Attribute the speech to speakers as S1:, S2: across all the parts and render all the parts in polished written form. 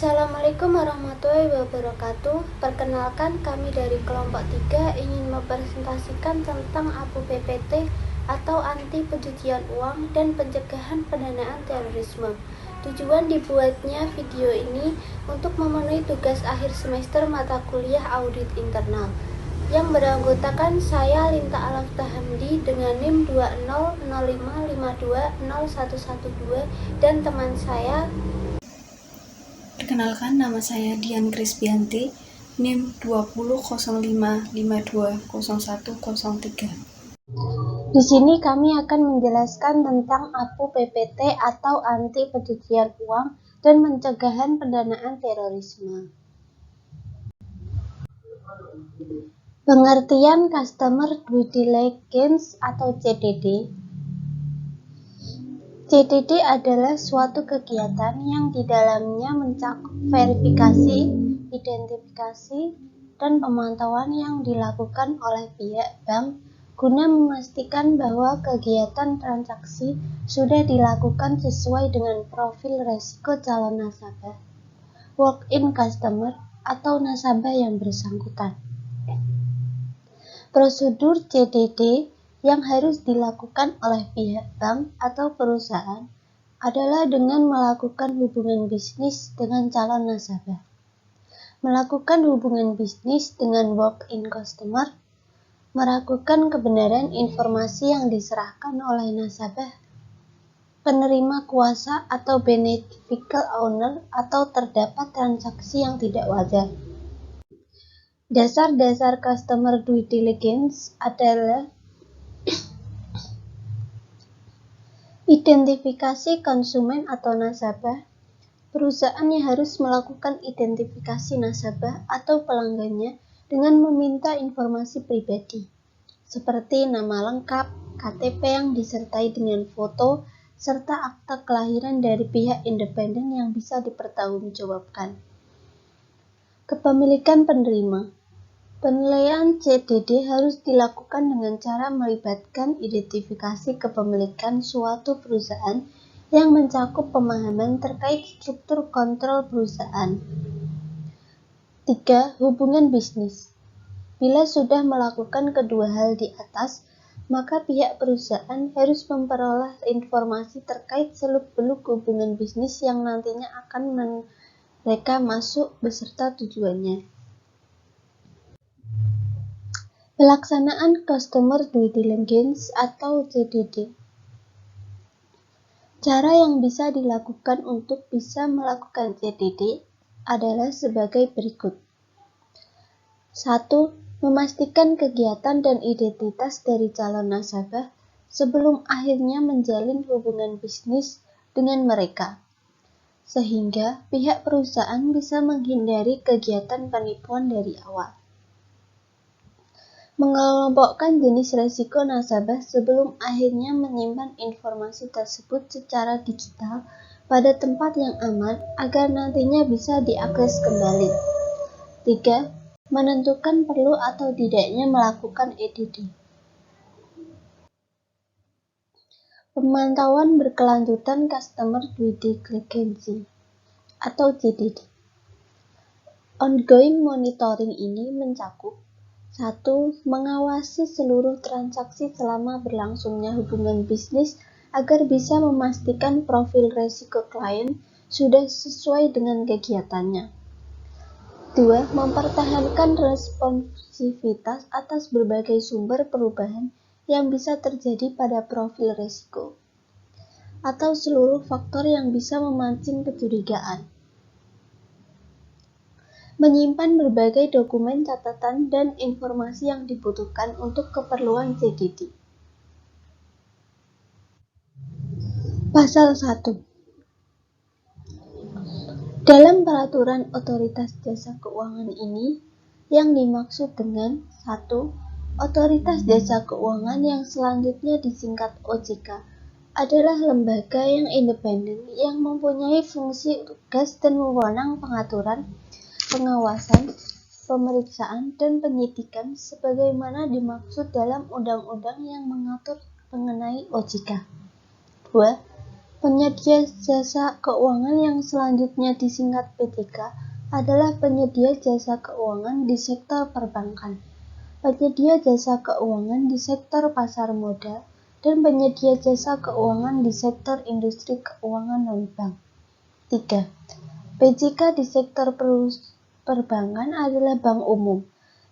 S1: Assalamualaikum warahmatullahi wabarakatuh. Perkenalkan, kami dari kelompok 3 ingin mempresentasikan tentang APU PPT atau Anti Pencucian Uang dan Pencegahan Pendanaan Terorisme. Tujuan dibuatnya video ini untuk memenuhi tugas akhir semester mata kuliah audit internal yang beranggotakan saya Linta Alafta Hamdi dengan NIM 2005520112 dan teman saya.
S2: Perkenalkan, nama saya Dian Krisbianti, NIM 2005520103.
S1: Di sini kami akan menjelaskan tentang APU PPT atau Anti Pencucian Uang dan Pencegahan Pendanaan Terorisme. Pengertian Customer Due Diligence atau CDD. CDD adalah suatu kegiatan yang di dalamnya mencakup verifikasi, identifikasi, dan pemantauan yang dilakukan oleh pihak bank guna memastikan bahwa kegiatan transaksi sudah dilakukan sesuai dengan profil resiko calon nasabah, walk-in customer, atau nasabah yang bersangkutan. Prosedur CDD yang harus dilakukan oleh pihak bank atau perusahaan adalah dengan melakukan hubungan bisnis dengan calon nasabah, melakukan hubungan bisnis dengan walk-in customer, meragukan kebenaran informasi yang diserahkan oleh nasabah, penerima kuasa atau beneficial owner, atau terdapat transaksi yang tidak wajar. Dasar-dasar customer due diligence adalah identifikasi konsumen atau nasabah. Perusahaan yang harus melakukan identifikasi nasabah atau pelanggannya dengan meminta informasi pribadi, seperti nama lengkap, KTP yang disertai dengan foto, serta akta kelahiran dari pihak independen yang bisa dipertanggungjawabkan. Kepemilikan penerima. Penilaian CDD harus dilakukan dengan cara melibatkan identifikasi kepemilikan suatu perusahaan yang mencakup pemahaman terkait struktur kontrol perusahaan. 3. Hubungan bisnis. Bila sudah melakukan kedua hal di atas, maka pihak perusahaan harus memperoleh informasi terkait seluk-beluk hubungan bisnis yang nantinya akan mereka masuk beserta tujuannya. Pelaksanaan Customer Due Diligence atau CDD. Cara yang bisa dilakukan untuk bisa melakukan CDD adalah sebagai berikut. 1. Memastikan kegiatan dan identitas dari calon nasabah sebelum akhirnya menjalin hubungan bisnis dengan mereka, sehingga pihak perusahaan bisa menghindari kegiatan penipuan dari awal. Mengelompokkan jenis risiko nasabah sebelum akhirnya menyimpan informasi tersebut secara digital pada tempat yang aman agar nantinya bisa diakses kembali. 3. Menentukan perlu atau tidaknya melakukan EDD. Pemantauan berkelanjutan Customer Due Diligence atau CDD. Ongoing monitoring ini mencakup 1. Mengawasi seluruh transaksi selama berlangsungnya hubungan bisnis agar bisa memastikan profil risiko klien sudah sesuai dengan kegiatannya. 2. Mempertahankan responsivitas atas berbagai sumber perubahan yang bisa terjadi pada profil risiko atau seluruh faktor yang bisa memancing kecurigaan. Menyimpan berbagai dokumen catatan dan informasi yang dibutuhkan untuk keperluan CDD. Pasal 1. Dalam peraturan Otoritas Jasa Keuangan ini, yang dimaksud dengan 1. Otoritas Jasa Keuangan yang selanjutnya disingkat OJK adalah lembaga yang independen yang mempunyai fungsi, tugas, dan wewenang pengaturan, pengawasan, pemeriksaan, dan penyidikan sebagaimana dimaksud dalam undang-undang yang mengatur mengenai OJK. 2. Penyedia jasa keuangan yang selanjutnya disingkat P3 adalah penyedia jasa keuangan di sektor perbankan, penyedia jasa keuangan di sektor pasar modal, dan penyedia jasa keuangan di sektor industri keuangan non-bank. 3. PJK di sektor perbankan adalah bank umum,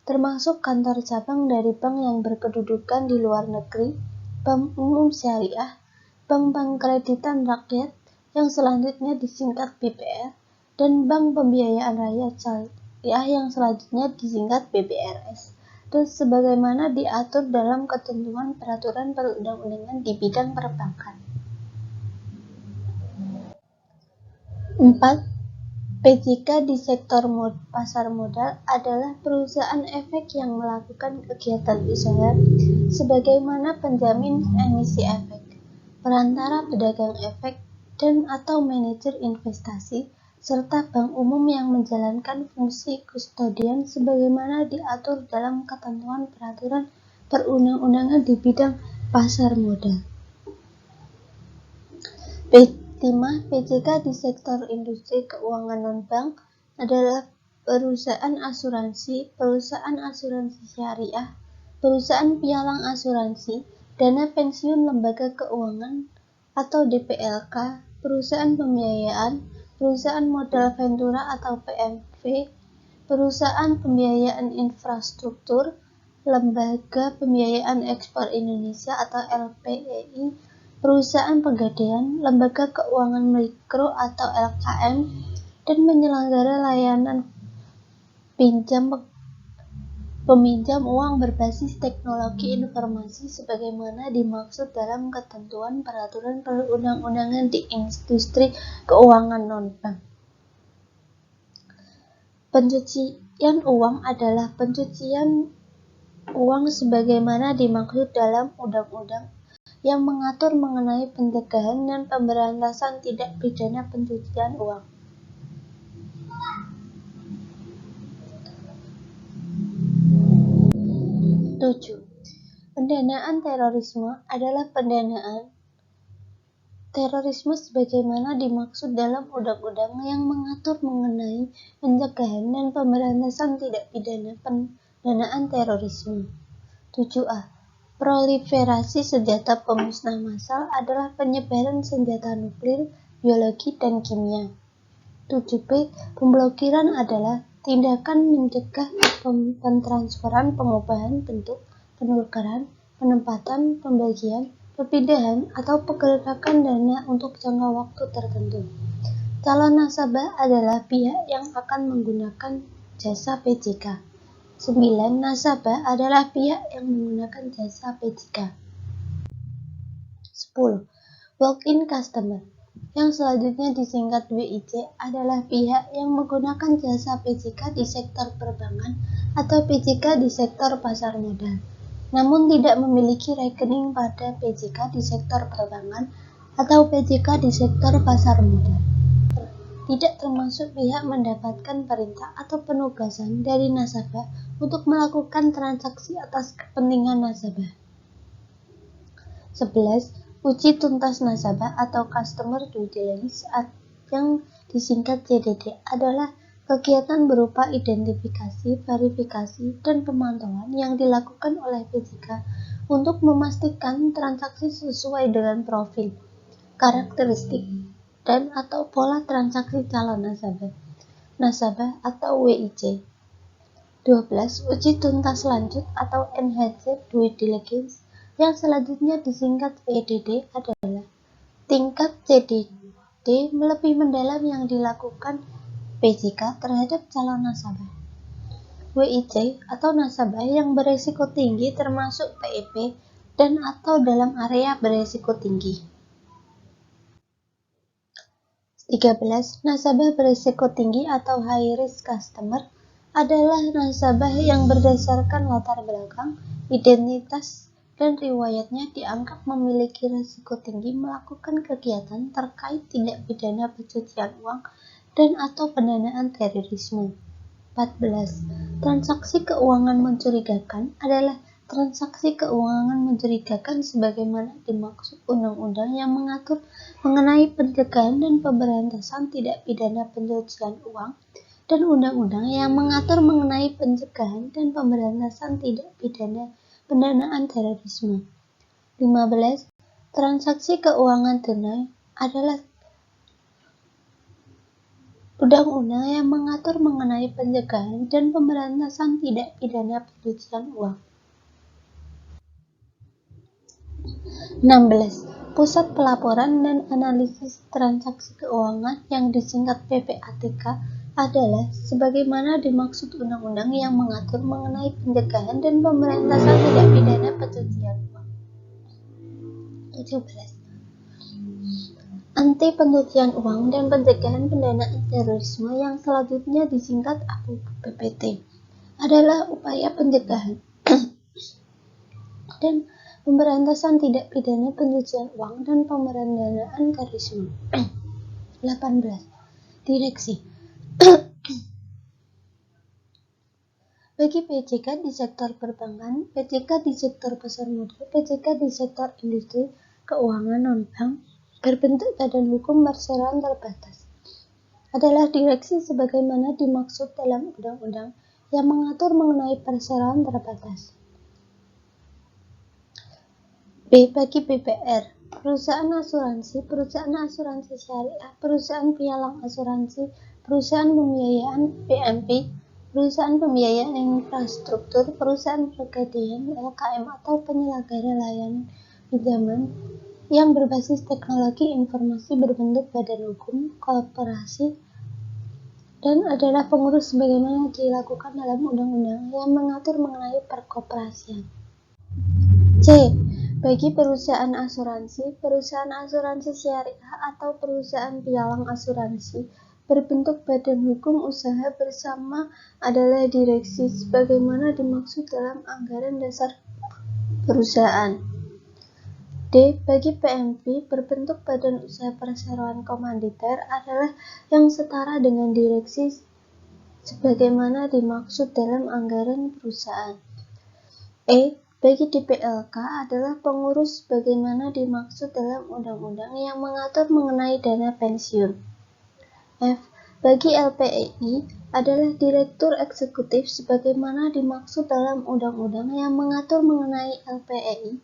S1: termasuk kantor cabang dari bank yang berkedudukan di luar negeri, bank umum syariah, bank-bank kreditan rakyat yang selanjutnya disingkat BPR, dan bank pembiayaan rakyat syariah yang selanjutnya disingkat BBRS, dan sebagaimana diatur dalam ketentuan peraturan perundang-undangan di bidang perbankan. 4. PJK di sektor pasar modal adalah perusahaan efek yang melakukan kegiatan usaha sebagaimana penjamin emisi efek, perantara pedagang efek, dan atau manajer investasi, serta bank umum yang menjalankan fungsi kustodian sebagaimana diatur dalam ketentuan peraturan perundang-undangan di bidang pasar modal. 5. PJK di sektor industri keuangan non-bank adalah perusahaan asuransi syariah, perusahaan pialang asuransi, dana pensiun lembaga keuangan atau DPLK, perusahaan pembiayaan, perusahaan modal ventura atau PMV, perusahaan pembiayaan infrastruktur, lembaga pembiayaan ekspor Indonesia atau LPEI, perusahaan pegadaian, lembaga keuangan mikro atau LKM, dan penyelenggara layanan peminjam uang berbasis teknologi informasi sebagaimana dimaksud dalam ketentuan peraturan perundang-undangan di industri keuangan non-bank. Pencucian uang adalah pencucian uang sebagaimana dimaksud dalam undang-undang yang mengatur mengenai pencegahan dan pemberantasan tindak pidana pencucian uang. 7. Pendanaan terorisme adalah pendanaan terorisme sebagaimana dimaksud dalam undang-undang yang mengatur mengenai pencegahan dan pemberantasan tindak pidana pendanaan terorisme. 7a. Proliferasi senjata pemusnah massal adalah penyebaran senjata nuklir, biologi, dan kimia. 7b. Pemblokiran adalah tindakan mencegah pentransferan, pengubahan bentuk, penukaran, penempatan, pembagian, perpindahan, atau pergerakan dana untuk jangka waktu tertentu. Calon nasabah adalah pihak yang akan menggunakan jasa PJK. 9. Nasabah adalah pihak yang menggunakan jasa PJK. 10. Walk-in customer, yang selanjutnya disingkat WIC, adalah pihak yang menggunakan jasa PJK di sektor perbankan atau PJK di sektor pasar modal, namun tidak memiliki rekening pada PJK di sektor perbankan atau PJK di sektor pasar modal. Tidak termasuk pihak mendapatkan perintah atau penugasan dari nasabah untuk melakukan transaksi atas kepentingan nasabah. 11. Uji tuntas nasabah atau Customer Due Diligence yang disingkat CDD adalah kegiatan berupa identifikasi, verifikasi, dan pemantauan yang dilakukan oleh PJK untuk memastikan transaksi sesuai dengan profil, karakteristik, dan atau pola transaksi calon nasabah atau WIC. 12. Uji tuntas lanjut atau Enhanced Due Diligence yang selanjutnya disingkat EDD adalah tingkat CDD lebih mendalam yang dilakukan PJK terhadap calon nasabah. WIC atau nasabah yang beresiko tinggi termasuk PEP dan atau dalam area beresiko tinggi. 13. Nasabah berisiko tinggi atau high risk customer adalah nasabah yang berdasarkan latar belakang, identitas, dan riwayatnya dianggap memiliki risiko tinggi melakukan kegiatan terkait tindak pidana pencucian uang dan atau pendanaan terorisme. 14. Transaksi keuangan mencurigakan adalah transaksi keuangan mencurigakan sebagaimana dimaksud undang-undang yang mengatur mengenai pencegahan dan pemberantasan tindak pidana pencucian uang dan undang-undang yang mengatur mengenai pencegahan dan pemberantasan tindak pidana pendanaan terorisme. 15. Transaksi keuangan tunai adalah undang-undang yang mengatur mengenai pencegahan dan pemberantasan tindak pidana pencucian uang. 16. Pusat Pelaporan dan Analisis Transaksi Keuangan yang disingkat PPATK adalah sebagaimana dimaksud undang-undang yang mengatur mengenai pencegahan dan pemberantasan tindak pidana pencucian uang. 17. Anti pencucian uang dan pencegahan pendanaan terorisme yang selanjutnya disingkat APPT adalah upaya pencegahan dan pemberantasan tindak pidana pencucian uang dan pemberantasan terorisme. 18. Direksi. Bagi PJK di sektor perbankan, PJK di sektor pasar modal, PJK di sektor industri keuangan non-bank berbentuk badan hukum perseroan terbatas adalah direksi sebagaimana dimaksud dalam undang-undang yang mengatur mengenai perseroan terbatas. B. Bagi BPR, perusahaan asuransi syariah, perusahaan pialang asuransi, perusahaan pembiayaan PMP, perusahaan pembiayaan infrastruktur, perusahaan pegadaian LKM atau penyelenggara layanan pinjaman yang berbasis teknologi informasi berbentuk badan hukum, korporasi, dan adalah pengurus sebagaimana dilakukan dalam undang-undang yang mengatur mengenai perkoperasian. C. Bagi perusahaan asuransi syariah atau perusahaan pialang asuransi berbentuk badan hukum usaha bersama adalah direksi sebagaimana dimaksud dalam anggaran dasar perusahaan. D. Bagi PMP berbentuk badan usaha perseroan komanditer adalah yang setara dengan direksi sebagaimana dimaksud dalam anggaran perusahaan. E. Bagi DPLK adalah pengurus sebagaimana dimaksud dalam undang-undang yang mengatur mengenai dana pensiun. F. Bagi LPEI adalah direktur eksekutif sebagaimana dimaksud dalam undang-undang yang mengatur mengenai LPEI.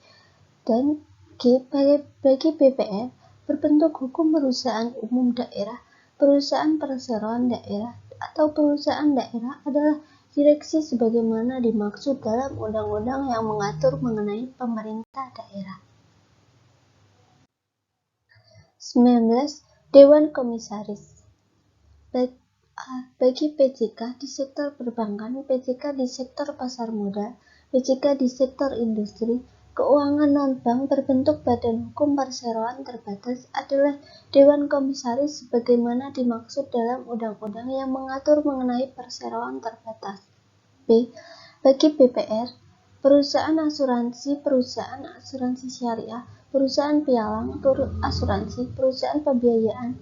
S1: Dan G. Bagi BPR berbentuk hukum perusahaan umum daerah, perusahaan perseroan daerah, atau perusahaan daerah adalah direksi sebagaimana dimaksud dalam undang-undang yang mengatur mengenai pemerintah daerah. 19. Dewan Komisaris. Bagi PJK di sektor perbankan, PJK di sektor pasar modal, PJK di sektor industri keuangan non-bank berbentuk badan hukum perseroan terbatas adalah Dewan Komisaris sebagaimana dimaksud dalam undang-undang yang mengatur mengenai perseroan terbatas. B. Bagi BPR, perusahaan asuransi syariah, perusahaan pialang asuransi, perusahaan pembiayaan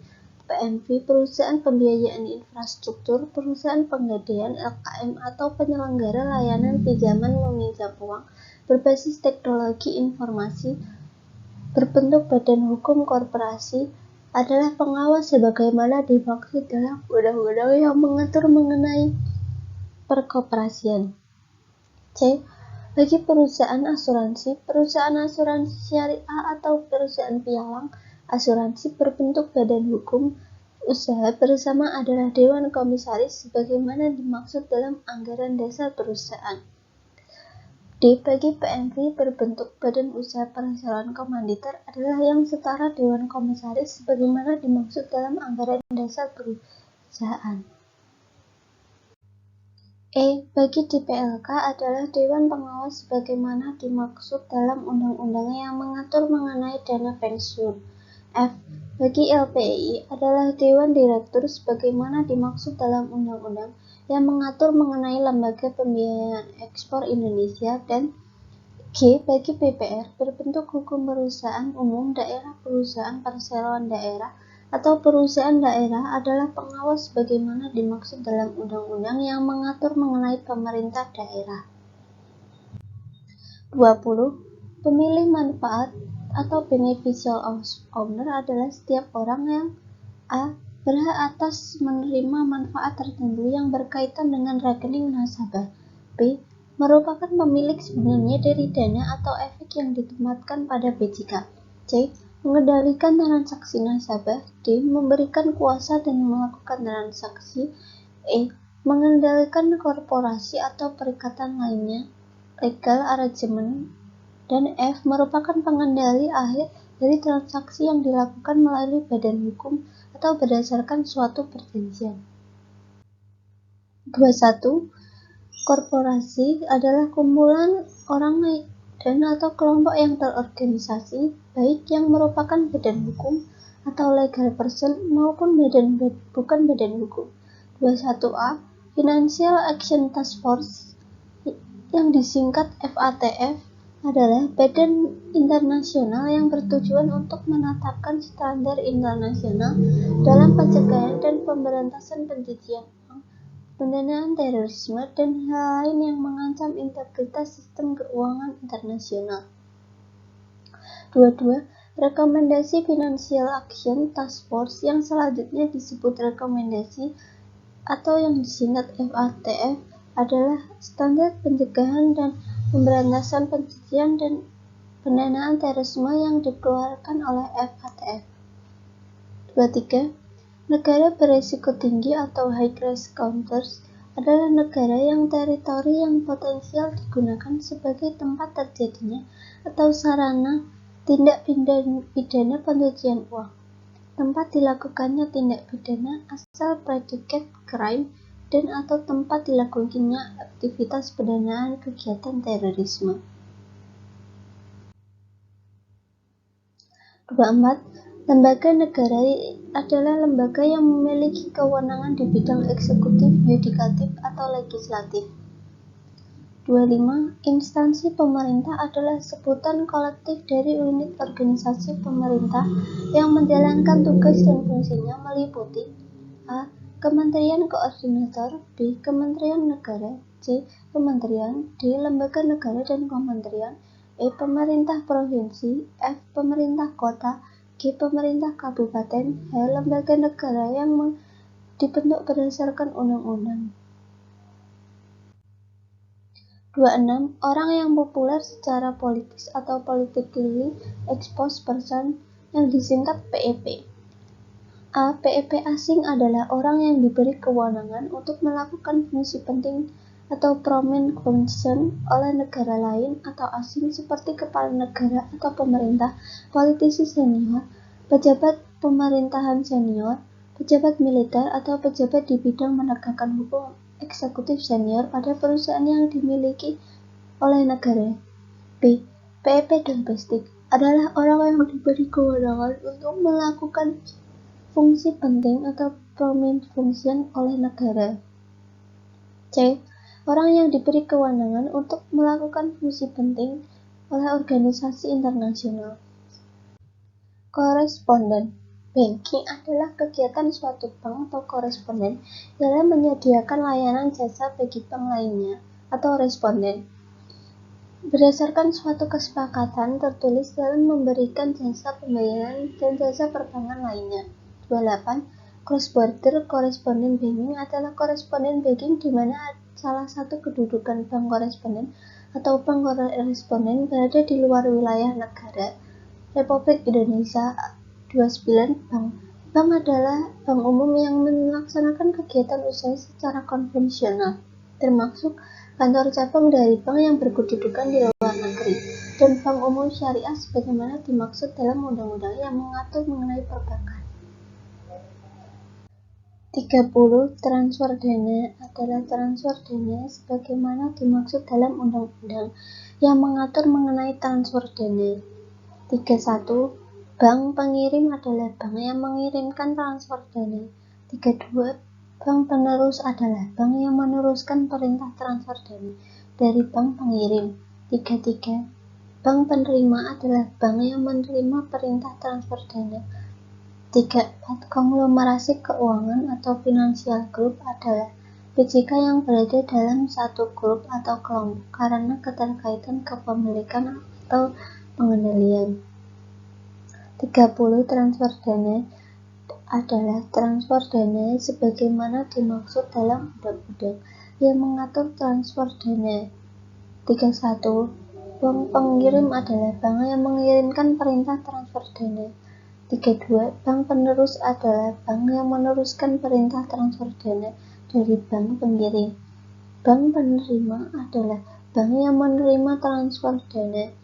S1: PMP, perusahaan pembiayaan infrastruktur, perusahaan pegadaian LKM atau penyelenggara layanan pinjaman meminjam uang berbasis teknologi informasi berbentuk badan hukum korporasi adalah pengawas sebagaimana dimaksud dalam undang-undang yang mengatur mengenai perkoperasian. C. Bagi perusahaan asuransi syariah atau perusahaan pialang asuransi berbentuk badan hukum usaha bersama adalah Dewan Komisaris sebagaimana dimaksud dalam anggaran dasar perusahaan. D. Bagi PMP berbentuk badan usaha perseroan komanditer adalah yang setara Dewan Komisaris sebagaimana dimaksud dalam anggaran dasar perusahaan. E. Bagi DPLK adalah Dewan Pengawas sebagaimana dimaksud dalam undang-undang yang mengatur mengenai dana pensiun. F. Bagi LPEI adalah Dewan Direktur sebagaimana dimaksud dalam undang-undang yang mengatur mengenai lembaga pembiayaan ekspor Indonesia. Dan G. Bagi BPR berbentuk hukum perusahaan umum daerah, perusahaan perseroan daerah, atau perusahaan daerah adalah pengawas sebagaimana dimaksud dalam undang-undang yang mengatur mengenai pemerintah daerah. 20. Pemilih manfaat atau beneficial owner adalah setiap orang yang A. berhak atas menerima manfaat tertentu yang berkaitan dengan rekening nasabah. B. merupakan pemilik sebenarnya dari dana atau efek yang ditempatkan pada BJK. C. mengendalikan transaksi nasabah. D. memberikan kuasa dan melakukan transaksi. E. mengendalikan korporasi atau perikatan lainnya legal arrangement. Dan F. merupakan pengendali akhir dari transaksi yang dilakukan melalui badan hukum atau berdasarkan suatu perjanjian. 21. Korporasi adalah kumpulan orang dan atau kelompok yang terorganisasi, baik yang merupakan badan hukum atau legal person maupun bukan badan hukum. 21A. Financial Action Task Force yang disingkat FATF adalah badan internasional yang bertujuan untuk menetapkan standar internasional dalam pencegahan dan pemberantasan pencucian uang, pendanaan terorisme, dan hal lain yang mengancam integritas sistem keuangan internasional. 22. Rekomendasi Financial Action Task Force yang selanjutnya disebut rekomendasi atau yang disingkat FATF adalah standar pencegahan dan pemberantasan pencucian dan pendanaan terorisme yang dikeluarkan oleh FATF. 23. Negara berisiko tinggi atau high risk countries adalah negara yang teritori yang potensial digunakan sebagai tempat terjadinya atau sarana tindak pidana pencucian uang. Tempat dilakukannya tindak pidana asal predikat crime dan atau tempat dilakukannya aktivitas pendanaan kegiatan terorisme. 24. Lembaga negara adalah lembaga yang memiliki kewenangan di bidang eksekutif, yudikatif, atau legislatif. 25. Instansi pemerintah adalah sebutan kolektif dari unit organisasi pemerintah yang menjalankan tugas dan fungsinya meliputi A. Kementerian Koordinator, B. Kementerian Negara, C. Kementerian, D. Lembaga Negara dan Kementerian, E. Pemerintah Provinsi, F. Pemerintah Kota, G. Pemerintah Kabupaten, H. Lembaga Negara yang dibentuk berdasarkan undang-undang. 26. Orang yang populer secara politis atau politically exposed person yang disingkat PEP. A. PEP asing adalah orang yang diberi kewenangan untuk melakukan fungsi penting atau prominent function oleh negara lain atau asing seperti kepala negara atau pemerintah, politisi senior, pejabat pemerintahan senior, pejabat militer, atau pejabat di bidang penegakan hukum eksekutif senior pada perusahaan yang dimiliki oleh negara. B. PEP domestik adalah orang yang diberi kewenangan untuk melakukan fungsi penting atau prominent function oleh negara. C. Orang yang diberi kewenangan untuk melakukan fungsi penting oleh organisasi internasional. Koresponden. Banking adalah kegiatan suatu bank atau koresponden dalam menyediakan layanan jasa bagi bank lainnya atau responden. Berdasarkan suatu kesepakatan tertulis dalam memberikan jasa pembayaran dan jasa perbankan lainnya. 28. Cross-border correspondent banking adalah koresponden banking di mana salah satu kedudukan bank koresponden atau bank koresponden berada di luar wilayah negara. Republik Indonesia. 29. Bank adalah bank umum yang melaksanakan kegiatan usaha secara konvensional, termasuk kantor cabang dari bank yang berkedudukan di luar negeri, dan bank umum syariah sebagaimana dimaksud dalam undang-undang yang mengatur mengenai perbankan. 30. Transfer dana adalah transfer dana sebagaimana dimaksud dalam undang-undang yang mengatur mengenai transfer dana. 31. Bank pengirim adalah bank yang mengirimkan transfer dana. 32. Bank penerus adalah bank yang meneruskan perintah transfer dana dari bank pengirim. 33. Bank penerima adalah bank yang menerima perintah transfer dana. 34. Konglomerasi keuangan atau financial group adalah PJK yang berada dalam satu grup atau kelompok karena keterkaitan kepemilikan atau pengendalian. 30. Transfer dana adalah transfer dana sebagaimana dimaksud dalam undang-undang yang mengatur transfer dana. 31. Bank pengirim adalah bank yang mengirimkan perintah transfer dana. 32. Bank penerus adalah bank yang meneruskan perintah transfer dana dari bank pengirim. Bank penerima adalah bank yang menerima transfer dana.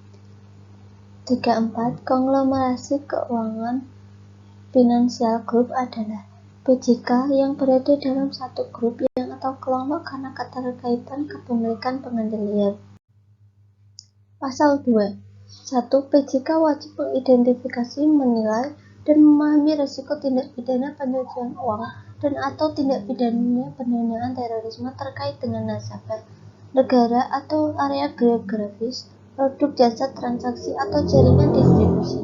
S1: 34. Konglomerasi keuangan finansial group adalah PJK yang berada dalam satu grup yang atau kelompok karena keterkaitan kepemilikan pengendalian. Pasal 2. 1. PJK wajib mengidentifikasi, menilai, dan memahami risiko tindak pidana pencucian uang dan atau tindak pidana pendanaan terorisme terkait dengan nasabah, negara atau area geografis, produk jasa transaksi atau jaringan distribusi.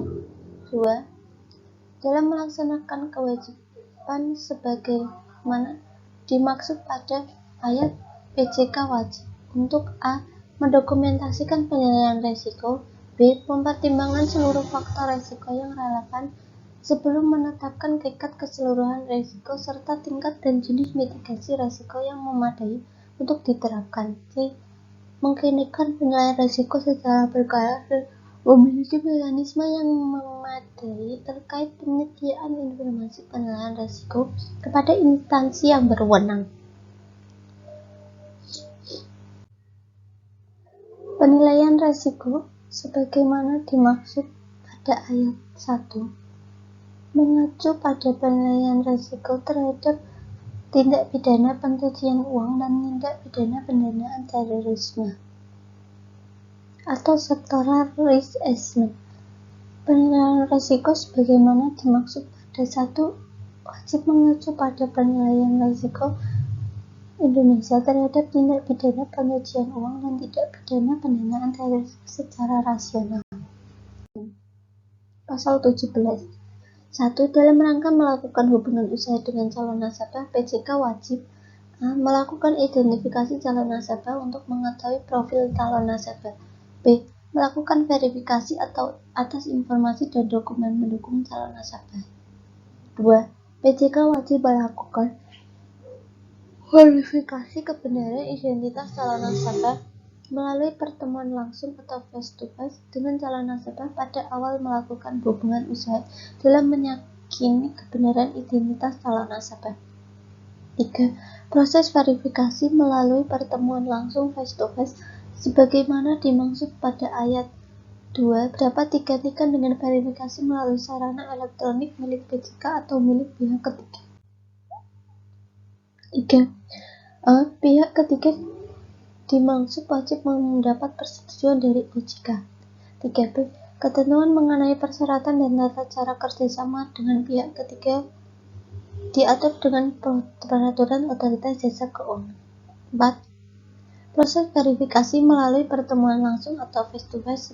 S1: 2. Dalam melaksanakan kewajiban sebagaimana dimaksud pada ayat, PJK wajib untuk a. mendokumentasikan penilaian risiko, b. mempertimbangkan seluruh faktor risiko yang relevan sebelum menetapkan tingkat keseluruhan risiko serta tingkat dan jenis mitigasi risiko yang memadai untuk diterapkan, c. mengklinikan penilaian risiko secara berkala dan memiliki mekanisme yang memadai terkait penyediaan informasi penilaian risiko kepada instansi yang berwenang. Penilaian risiko sebagaimana dimaksud pada ayat 1 mengacu pada penilaian risiko terhadap tindak pidana pencucian uang dan tindak pidana pendanaan terorisme atau sectoral risk assessment. Penilaian risiko sebagaimana dimaksud pada 1 wajib mengacu pada penilaian risiko Indonesia terhadap tindak pidana pencucian uang dan tindak pidana pendanaan terorisme secara rasional. Pasal 17. 1. Dalam rangka melakukan hubungan usaha dengan calon nasabah, PJK wajib a. melakukan identifikasi calon nasabah untuk mengetahui profil calon nasabah, b. melakukan verifikasi atau atas informasi dan dokumen mendukung calon nasabah. 2. PJK wajib melakukan verifikasi kebenaran identitas calon nasabah melalui pertemuan langsung atau face-to-face dengan calon nasabah pada awal melakukan hubungan usaha dalam meyakini kebenaran identitas calon nasabah. 3. Proses verifikasi melalui pertemuan langsung face-to-face sebagaimana dimaksud pada ayat 2 dapat digantikan dengan verifikasi melalui sarana elektronik milik PJK atau milik pihak ketiga. 3. Pihak ketiga dimaksud wajib mendapat persetujuan dari OJK. 3b. Ketentuan mengenai persyaratan dan tata cara kerjasama dengan pihak ketiga diatur dengan peraturan otoritas jasa keuangan. 4. Proses verifikasi melalui pertemuan langsung atau face-to-face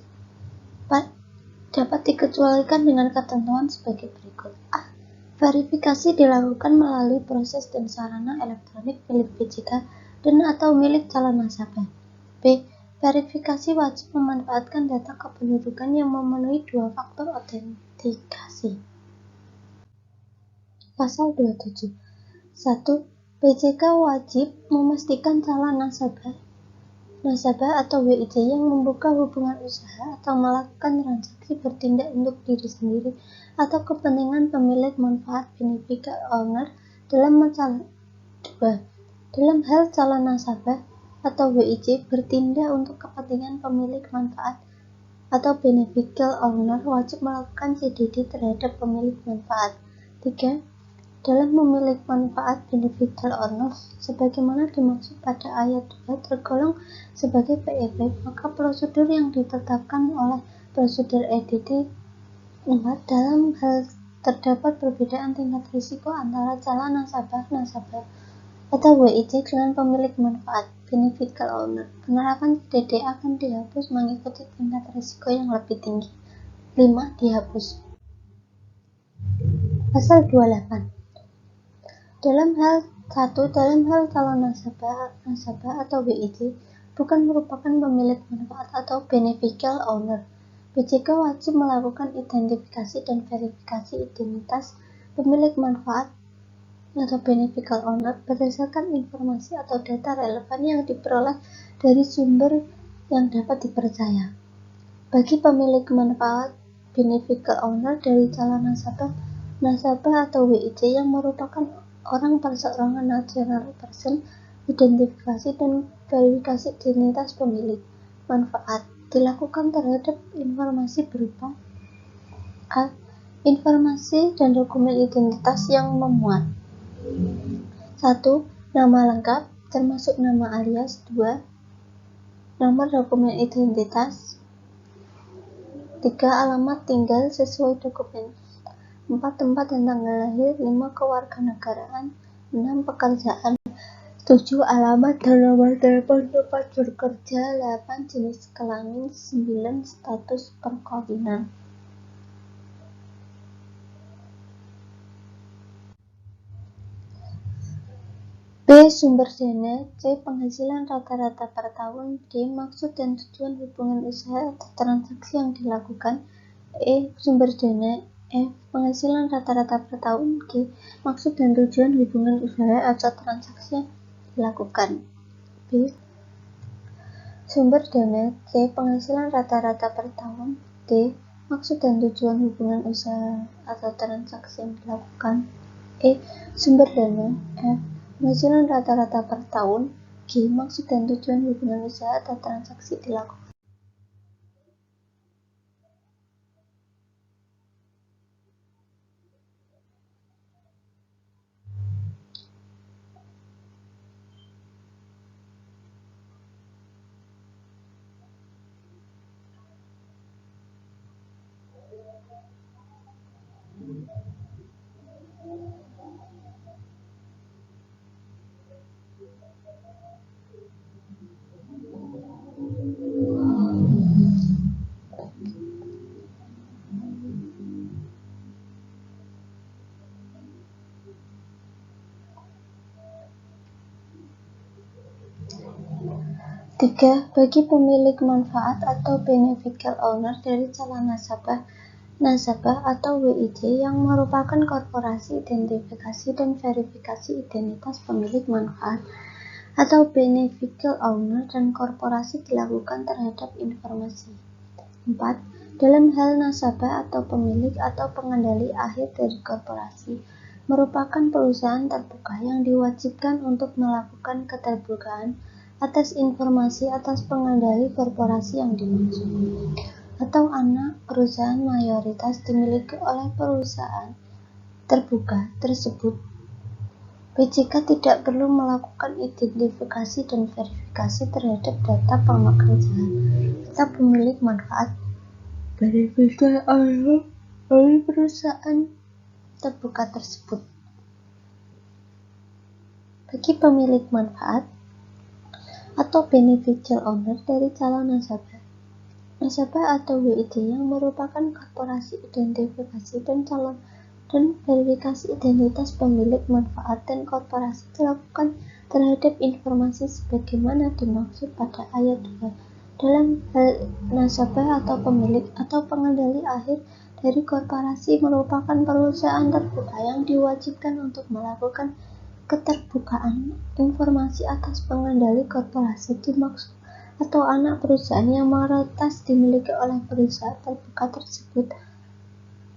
S1: dapat dikecualikan dengan ketentuan sebagai berikut. A. Verifikasi dilakukan melalui proses dan sarana elektronik milik PJK dan atau milik calon nasabah. B. Verifikasi wajib memanfaatkan data kependudukan yang memenuhi dua faktor autentikasi. Pasal 27. 1. PJK wajib memastikan calon nasabah atau WIC yang membuka hubungan usaha atau melakukan transaksi bertindak untuk diri sendiri atau kepentingan pemilik manfaat beneficial owner dalam hal calon nasabah atau WIC bertindak untuk kepentingan pemilik manfaat atau beneficial owner wajib melakukan CDD terhadap pemilik manfaat. 3. Dalam memiliki manfaat beneficial owner sebagaimana dimaksud pada ayat 2 tergolong sebagai PEP, maka prosedur yang ditetapkan oleh prosedur EDD 4 dalam hal terdapat perbedaan tingkat risiko antara calon nasabah atau WIC dengan pemilik manfaat beneficial owner. Penerapan CDD akan dihapus mengikuti tingkat risiko yang lebih tinggi. 5. Dihapus. Pasal 28. Dalam hal 1. Dalam hal calon nasabah atau BID bukan merupakan pemilik manfaat atau beneficial owner, BJK wajib melakukan identifikasi dan verifikasi identitas pemilik manfaat atau beneficial owner berdasarkan informasi atau data relevan yang diperoleh dari sumber yang dapat dipercaya. Bagi pemilik manfaat beneficial owner dari calon nasabah atau WIJ yang merupakan orang perseorangan national person, identifikasi dan verifikasi identitas pemilik manfaat dilakukan terhadap informasi berupa A. Informasi dan dokumen identitas yang memuat 1. Nama lengkap termasuk nama alias. 2. Nomor dokumen identitas. 3. Alamat tinggal sesuai dokumen. 4. Tempat dan tanggal lahir. 5. Kewarganegaraan. 6. Pekerjaan. 7. Alamat dan nomor telepon tempat bekerja. 8. Jenis kelamin. 9. Status perkawinan. B. Sumber dana. C. Penghasilan rata-rata per tahun. D. Maksud dan tujuan hubungan usaha atau transaksi yang dilakukan. E. Sumber dana. F. Penghasilan rata-rata per tahun. G. Maksud dan tujuan hubungan usaha atau transaksi yang dilakukan. B. Sumber dana. C. Penghasilan rata-rata per tahun. D. Maksud dan tujuan hubungan usaha atau transaksi yang dilakukan. E. Sumber dana. F. Penghasilan rata-rata per tahun. G. Maksud dan tujuan hubungan usaha atau transaksi dilakukan. Tiga. Bagi pemilik manfaat atau beneficial owner dari calon nasabah atau WIJ yang merupakan korporasi, identifikasi dan verifikasi identitas pemilik manfaat atau beneficial owner dan korporasi dilakukan terhadap informasi. 4. Dalam hal nasabah atau pemilik atau pengendali akhir dari korporasi merupakan perusahaan terbuka yang diwajibkan untuk melakukan keterbukaan atas informasi atas pengendali korporasi yang dimaksud, atau anak perusahaan mayoritas dimiliki oleh perusahaan terbuka tersebut. BJK tidak perlu melakukan identifikasi dan verifikasi terhadap data pemegang saham atau pemilik manfaat beneficial owner dari perusahaan terbuka tersebut. Bagi pemilik manfaat atau beneficial owner dari calon nasabah atau WIJ yang merupakan korporasi, identifikasi dan verifikasi identitas pemilik manfaat dan korporasi dilakukan terhadap informasi sebagaimana dimaksud pada ayat 2. Dalam hal nasabah atau pemilik atau pengendali akhir dari korporasi merupakan perusahaan terbuka yang diwajibkan untuk melakukan keterbukaan informasi atas pengendali korporasi dimaksud atau anak perusahaan yang mayoritas dimiliki oleh perusahaan terbuka tersebut.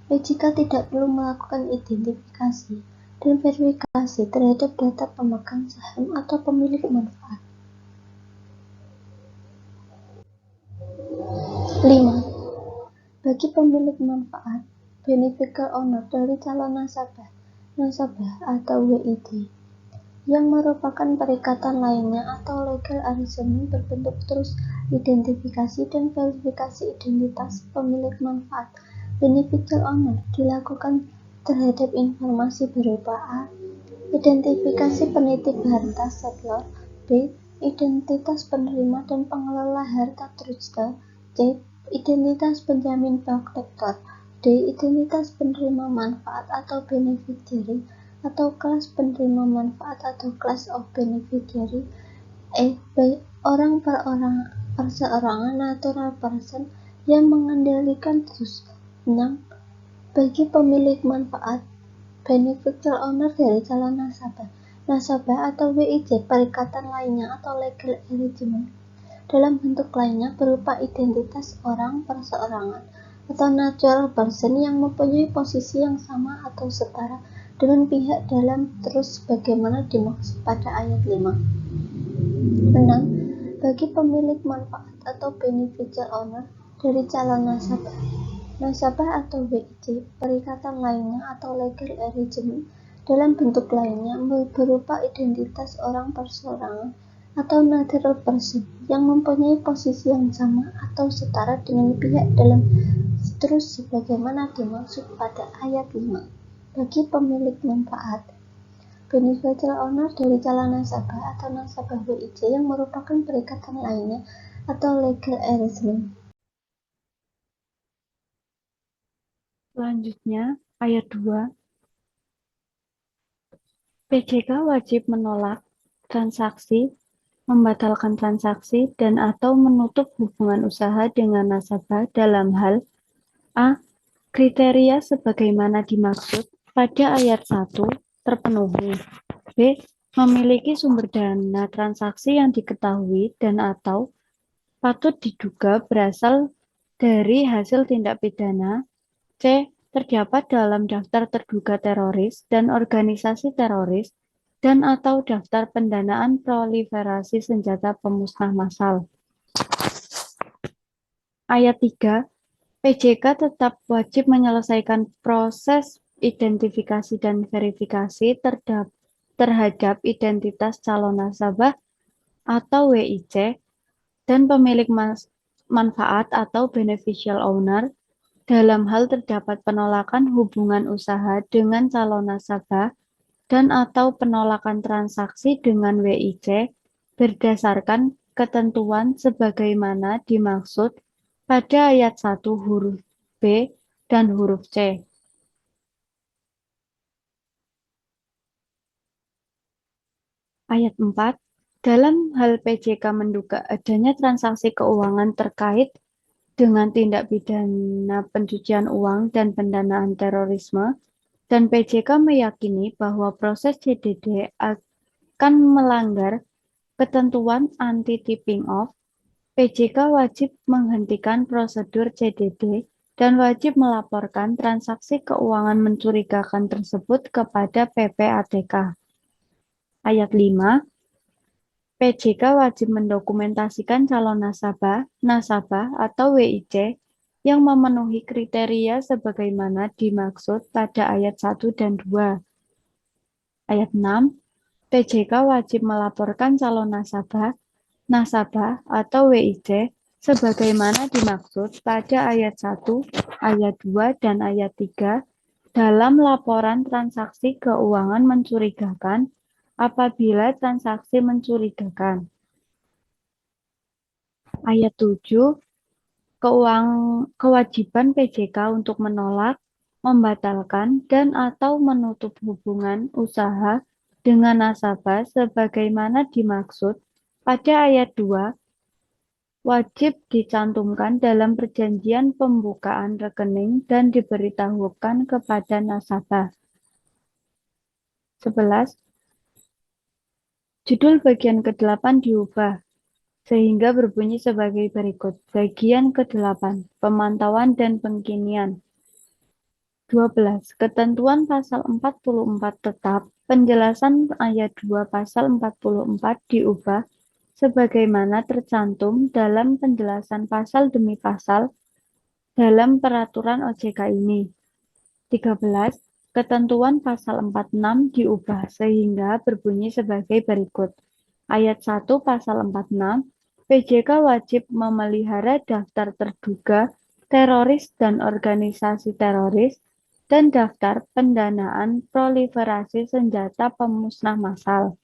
S1: BJK tidak perlu melakukan identifikasi dan verifikasi terhadap data pemegang saham atau pemilik manfaat. 5. Bagi pemilik manfaat beneficial owner dari calon nasabah atau WID yang merupakan perikatan lainnya atau legal arrangement berbentuk terus identifikasi dan verifikasi identitas pemilik manfaat beneficial owner dilakukan terhadap informasi berupa A. Identifikasi penitip harta settler. B. Identitas penerima dan pengelola harta trustee. C. Identitas penjamin protector. D. Identitas penerima manfaat atau beneficiary atau kelas penerima manfaat atau class of beneficiary, orang per orang, perseorangan, natural person yang mengendalikan terus. 6. Bagi pemilik manfaat, beneficial owner dari calon nasabah, nasabah atau WIC, perikatan lainnya atau legal arrangement dalam bentuk lainnya berupa identitas orang perseorangan atau natural person yang mempunyai posisi yang sama atau setara dengan pihak dalam terus sebagaimana dimaksud pada ayat 5. 6. Bagi pemilik manfaat atau beneficial owner dari calon nasabah, nasabah atau WIC, perikatan lainnya atau legal arrangement dalam bentuk lainnya berupa identitas orang perseorangan atau natural person yang mempunyai posisi yang sama atau setara dengan pihak dalam terus sebagaimana dimaksud pada ayat 5. Bagi pemilik manfaat, beneficial owner dari calon nasabah atau nasabah WIC yang merupakan perikatan lainnya atau legal arrangement.
S3: Selanjutnya, ayat 2. PJK wajib menolak transaksi, membatalkan transaksi, dan atau menutup hubungan usaha dengan nasabah dalam hal a. Kriteria sebagaimana dimaksud pada ayat 1 terpenuhi. B. Memiliki sumber dana transaksi yang diketahui dan atau patut diduga berasal dari hasil tindak pidana. C. Terdapat dalam daftar terduga teroris dan organisasi teroris dan atau daftar pendanaan proliferasi senjata pemusnah massal. Ayat 3. PJK tetap wajib menyelesaikan proses identifikasi dan verifikasi terhadap identitas calon nasabah atau WIC dan pemilik manfaat atau beneficial owner dalam hal terdapat penolakan hubungan usaha dengan calon nasabah dan atau penolakan transaksi dengan WIC berdasarkan ketentuan sebagaimana dimaksud pada ayat 1 huruf B dan huruf C. Ayat 4. Dalam hal PJK menduga adanya transaksi keuangan terkait dengan tindak pidana pencucian uang dan pendanaan terorisme, dan PJK meyakini bahwa proses CDD akan melanggar ketentuan anti-tipping off, PJK wajib menghentikan prosedur CDD dan wajib melaporkan transaksi keuangan mencurigakan tersebut kepada PPATK. Ayat 5. PJK wajib mendokumentasikan calon nasabah atau WIC yang memenuhi kriteria sebagaimana dimaksud pada ayat 1 dan 2. Ayat 6. PJK wajib melaporkan calon nasabah atau WIC sebagaimana dimaksud pada ayat 1, ayat 2, dan ayat 3 dalam laporan transaksi keuangan mencurigakan apabila transaksi mencurigakan. Ayat 7, kewajiban PJK untuk menolak, membatalkan, dan atau menutup hubungan usaha dengan nasabah sebagaimana dimaksud pada ayat 2 wajib dicantumkan dalam perjanjian pembukaan rekening dan diberitahukan kepada nasabah. 11. Judul bagian ke-8 diubah sehingga berbunyi sebagai berikut. Bagian ke-8, pemantauan dan pengkinian. 12. Ketentuan pasal 44 tetap, penjelasan ayat 2 pasal 44 diubah sebagaimana tercantum dalam penjelasan pasal demi pasal dalam peraturan OJK ini. 13. Ketentuan pasal 46 diubah sehingga berbunyi sebagai berikut. Ayat 1 pasal 46, PJK wajib memelihara daftar terduga teroris dan organisasi teroris dan daftar pendanaan proliferasi senjata pemusnah massal.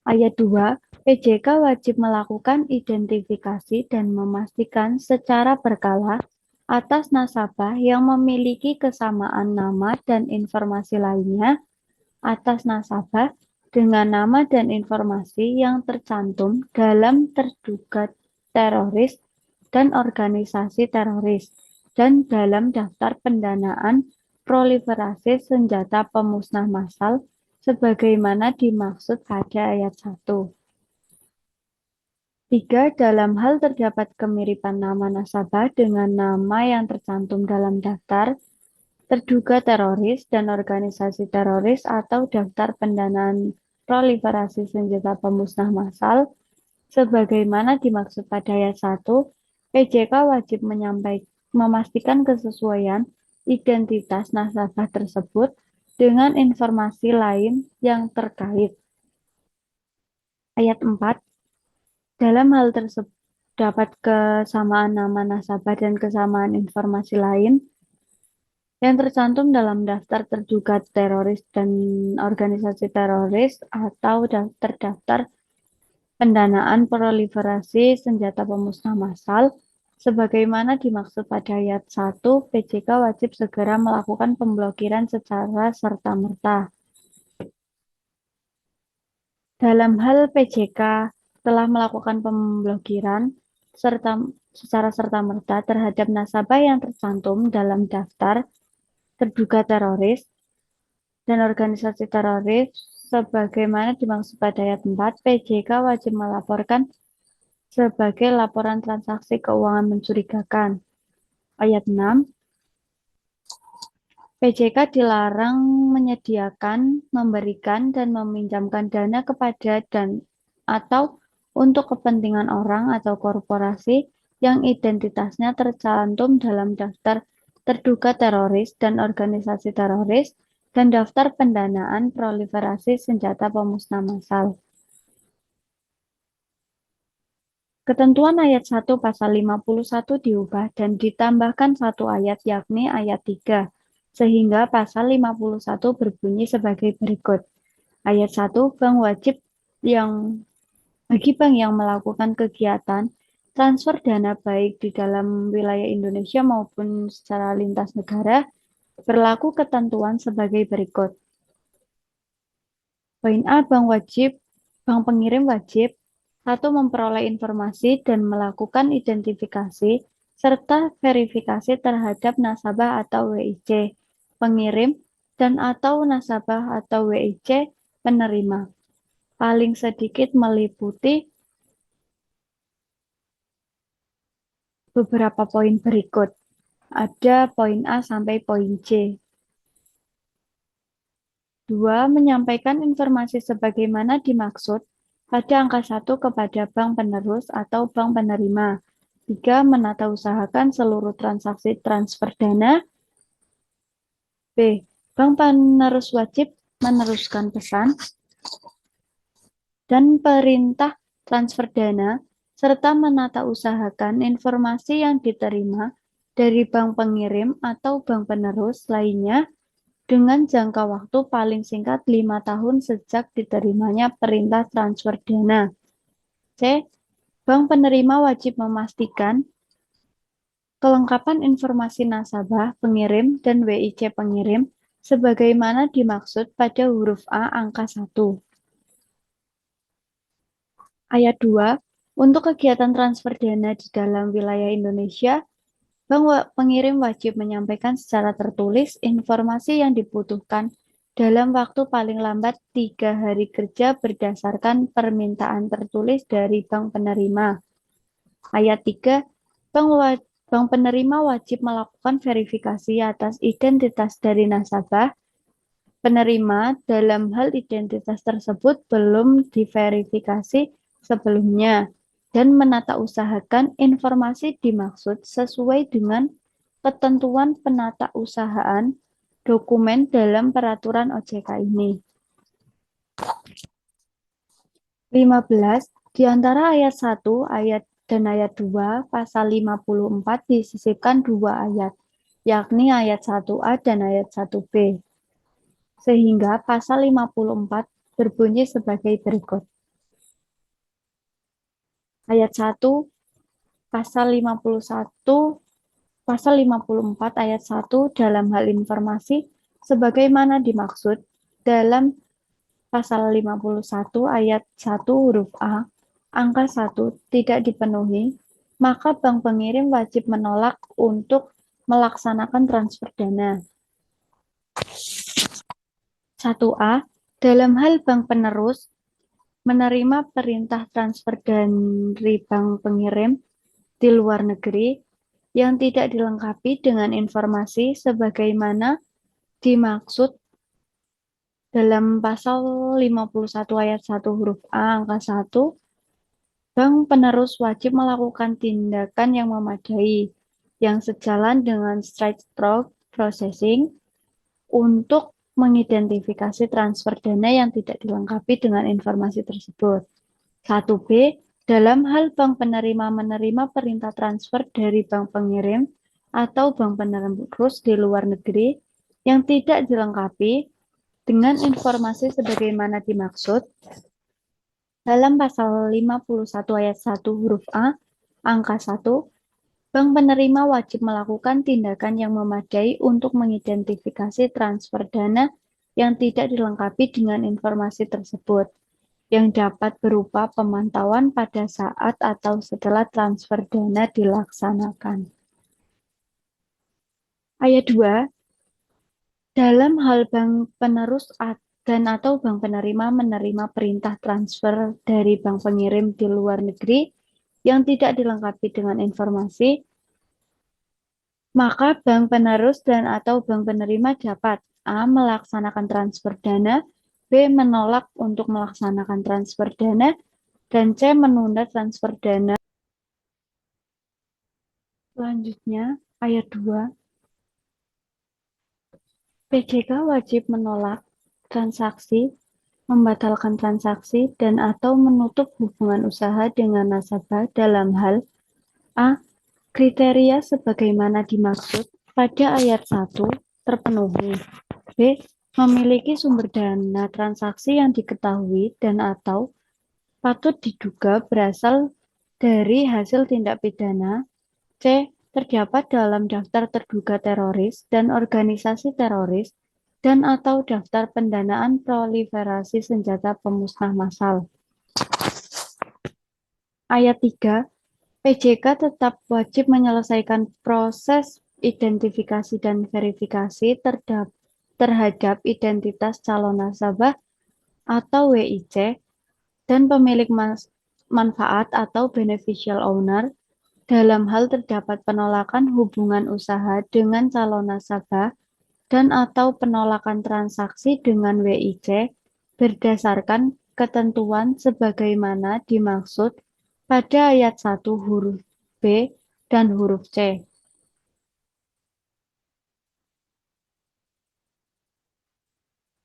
S3: Ayat 2, PJK wajib melakukan identifikasi dan memastikan secara berkala atas nasabah yang memiliki kesamaan nama dan informasi lainnya atas nasabah dengan nama dan informasi yang tercantum dalam terduga teroris dan organisasi teroris dan dalam daftar pendanaan proliferasi senjata pemusnah massal sebagaimana dimaksud pada ayat 1. 3. Dalam hal terdapat kemiripan nama nasabah dengan nama yang tercantum dalam daftar terduga teroris dan organisasi teroris atau daftar pendanaan proliferasi senjata pemusnah massal sebagaimana dimaksud pada ayat 1, PJK wajib memastikan kesesuaian identitas nasabah tersebut dengan informasi lain yang terkait. Ayat 4. Dalam hal tersebut dapat kesamaan nama nasabah dan kesamaan informasi lain yang tercantum dalam daftar terduga teroris dan organisasi teroris atau terdaftar pendanaan proliferasi senjata pemusnah massal sebagaimana dimaksud pada ayat 1, PJK wajib segera melakukan pemblokiran secara serta-merta. Dalam hal PJK telah melakukan pemblokiran secara serta-merta terhadap nasabah yang tercantum dalam daftar terduga teroris dan organisasi teroris sebagaimana dimaksud pada ayat 4, PJK wajib melaporkan sebagai laporan transaksi keuangan mencurigakan. Ayat 6, PJK dilarang menyediakan, memberikan, dan meminjamkan dana kepada dan atau untuk kepentingan orang atau korporasi yang identitasnya tercantum dalam daftar terduga teroris dan organisasi teroris dan daftar pendanaan proliferasi senjata pemusnah massal. Ketentuan ayat 1 pasal 51 diubah dan ditambahkan satu ayat yakni ayat 3. Sehingga pasal 51 berbunyi sebagai berikut. Ayat 1, bagi bank yang melakukan kegiatan transfer dana baik di dalam wilayah Indonesia maupun secara lintas negara, berlaku ketentuan sebagai berikut. Poin A, bank pengirim wajib 1. Memperoleh informasi dan melakukan identifikasi serta verifikasi terhadap nasabah atau WIC pengirim dan atau nasabah atau WIC penerima. Paling sedikit meliputi beberapa poin berikut. Ada poin A sampai poin C. 2. Menyampaikan informasi sebagaimana dimaksud pada angka 1 kepada bank penerus atau bank penerima. 3. Menata usahakan seluruh transaksi transfer dana. B. Bank penerus wajib meneruskan pesan dan perintah transfer dana serta menata usahakan informasi yang diterima dari bank pengirim atau bank penerus lainnya dengan jangka waktu paling singkat 5 tahun sejak diterimanya perintah transfer dana. C. Bank penerima wajib memastikan kelengkapan informasi nasabah, pengirim, dan WIC pengirim sebagaimana dimaksud pada huruf A angka 1. Ayat 2. Untuk kegiatan transfer dana di dalam wilayah Indonesia, bank pengirim wajib menyampaikan secara tertulis informasi yang dibutuhkan dalam waktu paling lambat 3 hari kerja berdasarkan permintaan tertulis dari bank penerima. Ayat 3. Bank penerima wajib melakukan verifikasi atas identitas dari nasabah penerima dalam hal identitas tersebut belum diverifikasi sebelumnya dan menata usahakan informasi dimaksud sesuai dengan ketentuan penata usahaan dokumen dalam peraturan OJK ini. 15. Di antara ayat 1 dan ayat 2 pasal 54 disisipkan 2 ayat, yakni ayat 1A dan ayat 1B. Sehingga pasal 54 berbunyi sebagai berikut. Ayat 1 pasal 51 Pasal 54 ayat 1 dalam hal informasi sebagaimana dimaksud dalam Pasal 51 ayat 1 huruf A, angka 1 tidak dipenuhi, maka bank pengirim wajib menolak untuk melaksanakan transfer dana. 1A. Dalam hal bank penerus menerima perintah transfer dari bank pengirim di luar negeri yang tidak dilengkapi dengan informasi sebagaimana dimaksud dalam pasal 51 ayat 1 huruf A angka 1, bank penerus wajib melakukan tindakan yang memadai yang sejalan dengan straight-through processing untuk mengidentifikasi transfer dana yang tidak dilengkapi dengan informasi tersebut. 1B. Dalam hal bank penerima menerima perintah transfer dari bank pengirim atau bank penerus di luar negeri yang tidak dilengkapi dengan informasi sebagaimana dimaksud dalam pasal 51 ayat 1 huruf A, angka 1, bank penerima wajib melakukan tindakan yang memadai untuk mengidentifikasi transfer dana yang tidak dilengkapi dengan informasi tersebut, yang dapat berupa pemantauan pada saat atau setelah transfer dana dilaksanakan. Ayat 2, dalam hal bank penerus dan atau bank penerima menerima perintah transfer dari bank pengirim di luar negeri yang tidak dilengkapi dengan informasi, maka bank penerus dan atau bank penerima dapat A. melaksanakan transfer dana, B. menolak untuk melaksanakan transfer dana, dan C. menunda transfer dana. Selanjutnya, ayat 2. PJK wajib menolak transaksi, membatalkan transaksi, dan atau menutup hubungan usaha dengan nasabah dalam hal A. Kriteria sebagaimana dimaksud pada ayat 1 terpenuhi. B. Memiliki sumber dana transaksi yang diketahui dan atau patut diduga berasal dari hasil tindak pidana. C. Terdapat dalam daftar terduga teroris dan organisasi teroris dan atau daftar pendanaan proliferasi senjata pemusnah massal. Ayat 3. PJK tetap wajib menyelesaikan proses identifikasi dan verifikasi terhadap identitas calon nasabah atau WIC dan pemilik manfaat atau beneficial owner dalam hal terdapat penolakan hubungan usaha dengan calon nasabah dan atau penolakan transaksi dengan WIC berdasarkan ketentuan sebagaimana dimaksud pada ayat 1 huruf B dan huruf C.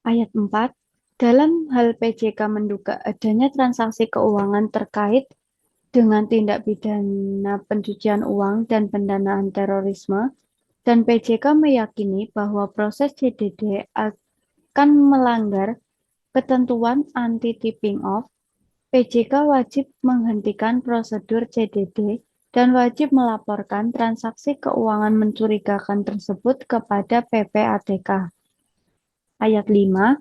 S3: Ayat 4. Dalam hal PJK menduga adanya transaksi keuangan terkait dengan tindak pidana pencucian uang dan pendanaan terorisme, dan PJK meyakini bahwa proses CDD akan melanggar ketentuan anti-tipping off, PJK wajib menghentikan prosedur CDD dan wajib melaporkan transaksi keuangan mencurigakan tersebut kepada PPATK. Ayat 5.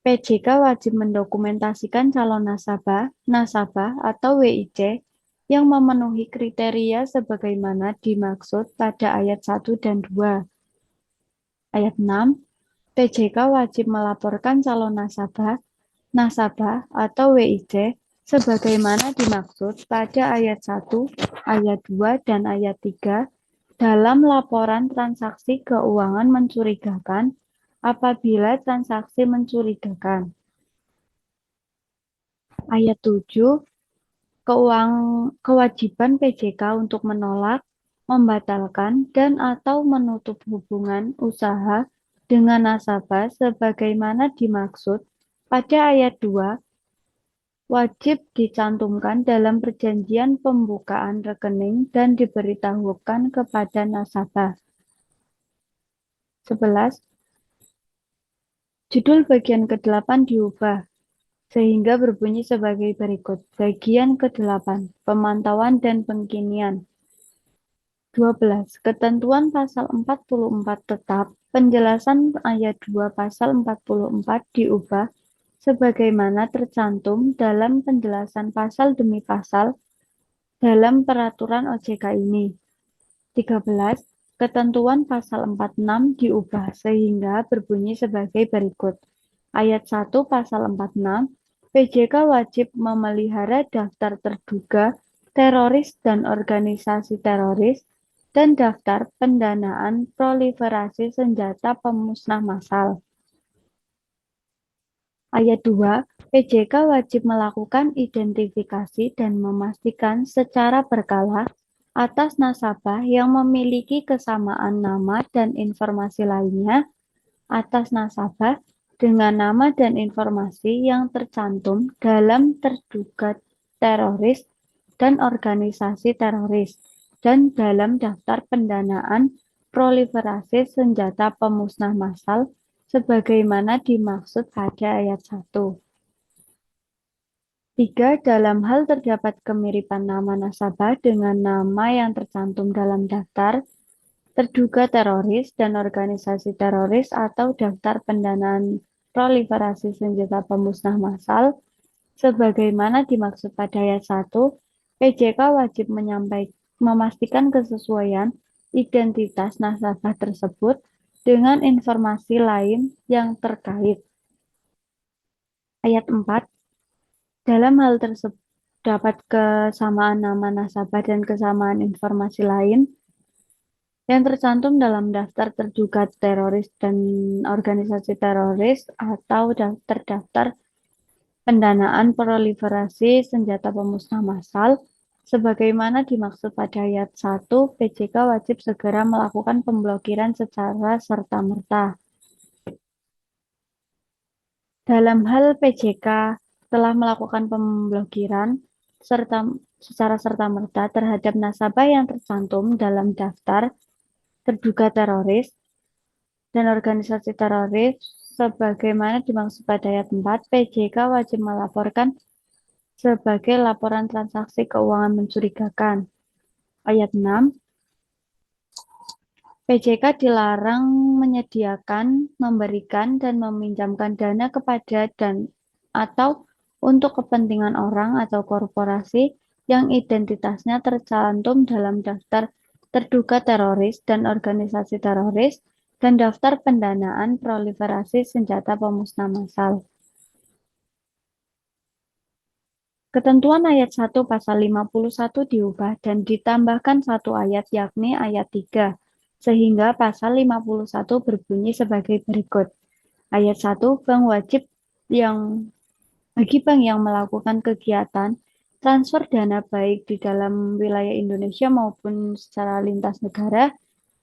S3: PJK wajib mendokumentasikan calon nasabah atau WIC yang memenuhi kriteria sebagaimana dimaksud pada ayat 1 dan 2. Ayat 6. PJK wajib melaporkan calon nasabah atau WIC sebagaimana dimaksud pada ayat 1, ayat 2, dan ayat 3 dalam laporan transaksi keuangan mencurigakan apabila transaksi mencurigakan. Ayat 7, kewajiban PJK untuk menolak, membatalkan, dan atau menutup hubungan usaha dengan nasabah sebagaimana dimaksud pada ayat 2 wajib dicantumkan dalam perjanjian pembukaan rekening dan diberitahukan kepada nasabah. 11. Judul bagian ke-8 diubah sehingga berbunyi sebagai berikut. Bagian ke-8, pemantauan dan pengkinian. 12. Ketentuan pasal 44 tetap, penjelasan ayat 2 pasal 44 diubah sebagaimana tercantum dalam penjelasan pasal demi pasal dalam peraturan OJK ini. 13. Ketentuan pasal 46 diubah sehingga berbunyi sebagai berikut. Ayat 1 pasal 46, PJK wajib memelihara daftar terduga teroris dan organisasi teroris dan daftar pendanaan proliferasi senjata pemusnah massal. Ayat 2, PJK wajib melakukan identifikasi dan memastikan secara berkala atas nasabah yang memiliki kesamaan nama dan informasi lainnya atas nasabah dengan nama dan informasi yang tercantum dalam terduga teroris dan organisasi teroris dan dalam daftar pendanaan proliferasi senjata pemusnah massal sebagaimana dimaksud pada ayat 1. 3. Dalam hal terdapat kemiripan nama nasabah dengan nama yang tercantum dalam daftar terduga teroris dan organisasi teroris atau daftar pendanaan proliferasi senjata pemusnah massal, sebagaimana dimaksud pada ayat 1, PJK wajib memastikan kesesuaian identitas nasabah tersebut dengan informasi lain yang terkait. Ayat 4, dalam hal tersebut dapat kesamaan nama nasabah dan kesamaan informasi lain yang tercantum dalam daftar terduga teroris dan organisasi teroris atau terdaftar pendanaan proliferasi senjata pemusnah massal, sebagaimana dimaksud pada ayat 1, PJK wajib segera melakukan pemblokiran secara serta-merta. Dalam hal PJK telah melakukan pemblokiran secara serta-merta terhadap nasabah yang tercantum dalam daftar terduga teroris dan organisasi teroris sebagaimana dimaksud pada ayat 4, PJK wajib melaporkan sebagai laporan transaksi keuangan mencurigakan. Ayat 6, PJK dilarang menyediakan, memberikan, dan meminjamkan dana kepada dan atau untuk kepentingan orang atau korporasi yang identitasnya tercantum dalam daftar terduga teroris dan organisasi teroris dan daftar pendanaan proliferasi senjata pemusnah massal. Ketentuan ayat 1 pasal 51 diubah dan ditambahkan satu ayat yakni ayat 3, sehingga pasal 51 berbunyi sebagai berikut. Ayat 1, bagi bank yang melakukan kegiatan transfer dana baik di dalam wilayah Indonesia maupun secara lintas negara,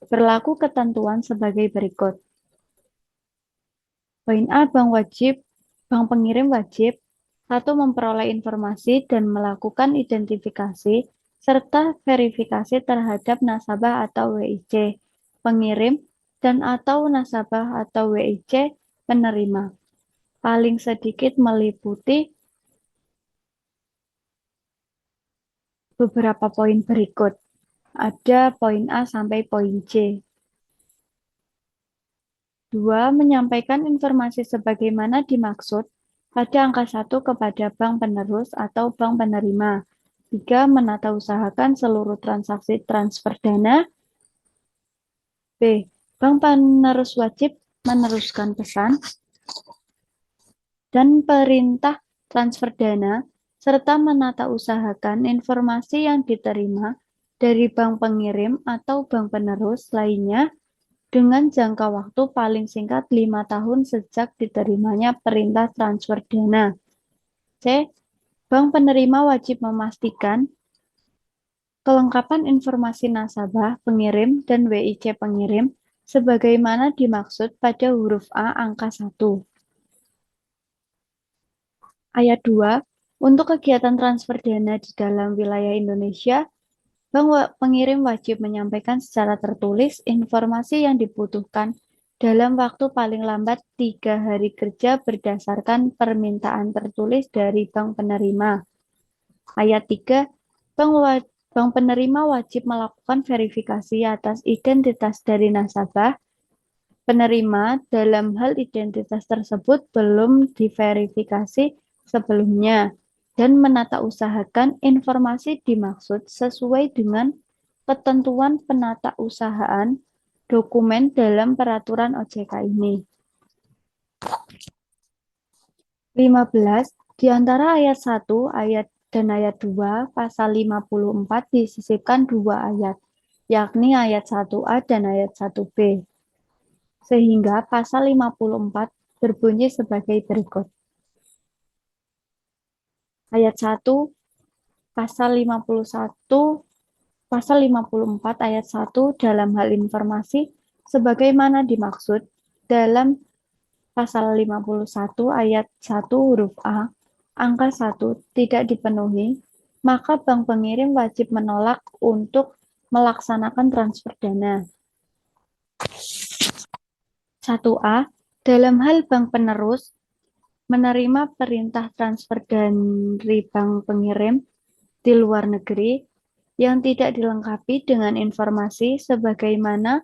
S3: berlaku ketentuan sebagai berikut. Poin A, bank pengirim wajib 1. Memperoleh informasi dan melakukan identifikasi serta verifikasi terhadap nasabah atau WIC pengirim dan atau nasabah atau WIC penerima. Paling sedikit meliputi beberapa poin berikut. Ada poin A sampai poin C. 2. Menyampaikan informasi sebagaimana dimaksud pada angka 1 kepada bank penerus atau bank penerima. 3. Menata usahakan seluruh transaksi transfer dana. B. Bank penerus wajib meneruskan pesan dan perintah transfer dana serta menata usahakan informasi yang diterima dari bank pengirim atau bank penerus lainnya dengan jangka waktu paling singkat 5 tahun sejak diterimanya perintah transfer dana. C. Bank penerima wajib memastikan kelengkapan informasi nasabah pengirim dan WIC pengirim sebagaimana dimaksud pada huruf A angka 1. Ayat 2. Untuk kegiatan transfer dana di dalam wilayah Indonesia, bank pengirim wajib menyampaikan secara tertulis informasi yang dibutuhkan dalam waktu paling lambat 3 hari kerja berdasarkan permintaan tertulis dari bank penerima. Ayat 3. bank penerima wajib melakukan verifikasi atas identitas dari nasabah penerima dalam hal identitas tersebut belum diverifikasi sebelumnya dan menata usahakan informasi dimaksud sesuai dengan ketentuan penata usahaan dokumen dalam peraturan OJK ini. 15. Di antara ayat 1 dan ayat 2 pasal 54 disisipkan dua ayat, yakni ayat 1A dan ayat 1B. Sehingga pasal 54 berbunyi sebagai berikut. Ayat 1 pasal 54 ayat 1 dalam hal informasi sebagaimana dimaksud dalam pasal 51 ayat 1 huruf A, angka 1 tidak dipenuhi, maka bank pengirim wajib menolak untuk melaksanakan transfer dana. 1A. Dalam hal bank penerus menerima perintah transfer dari bank pengirim di luar negeri yang tidak dilengkapi dengan informasi sebagaimana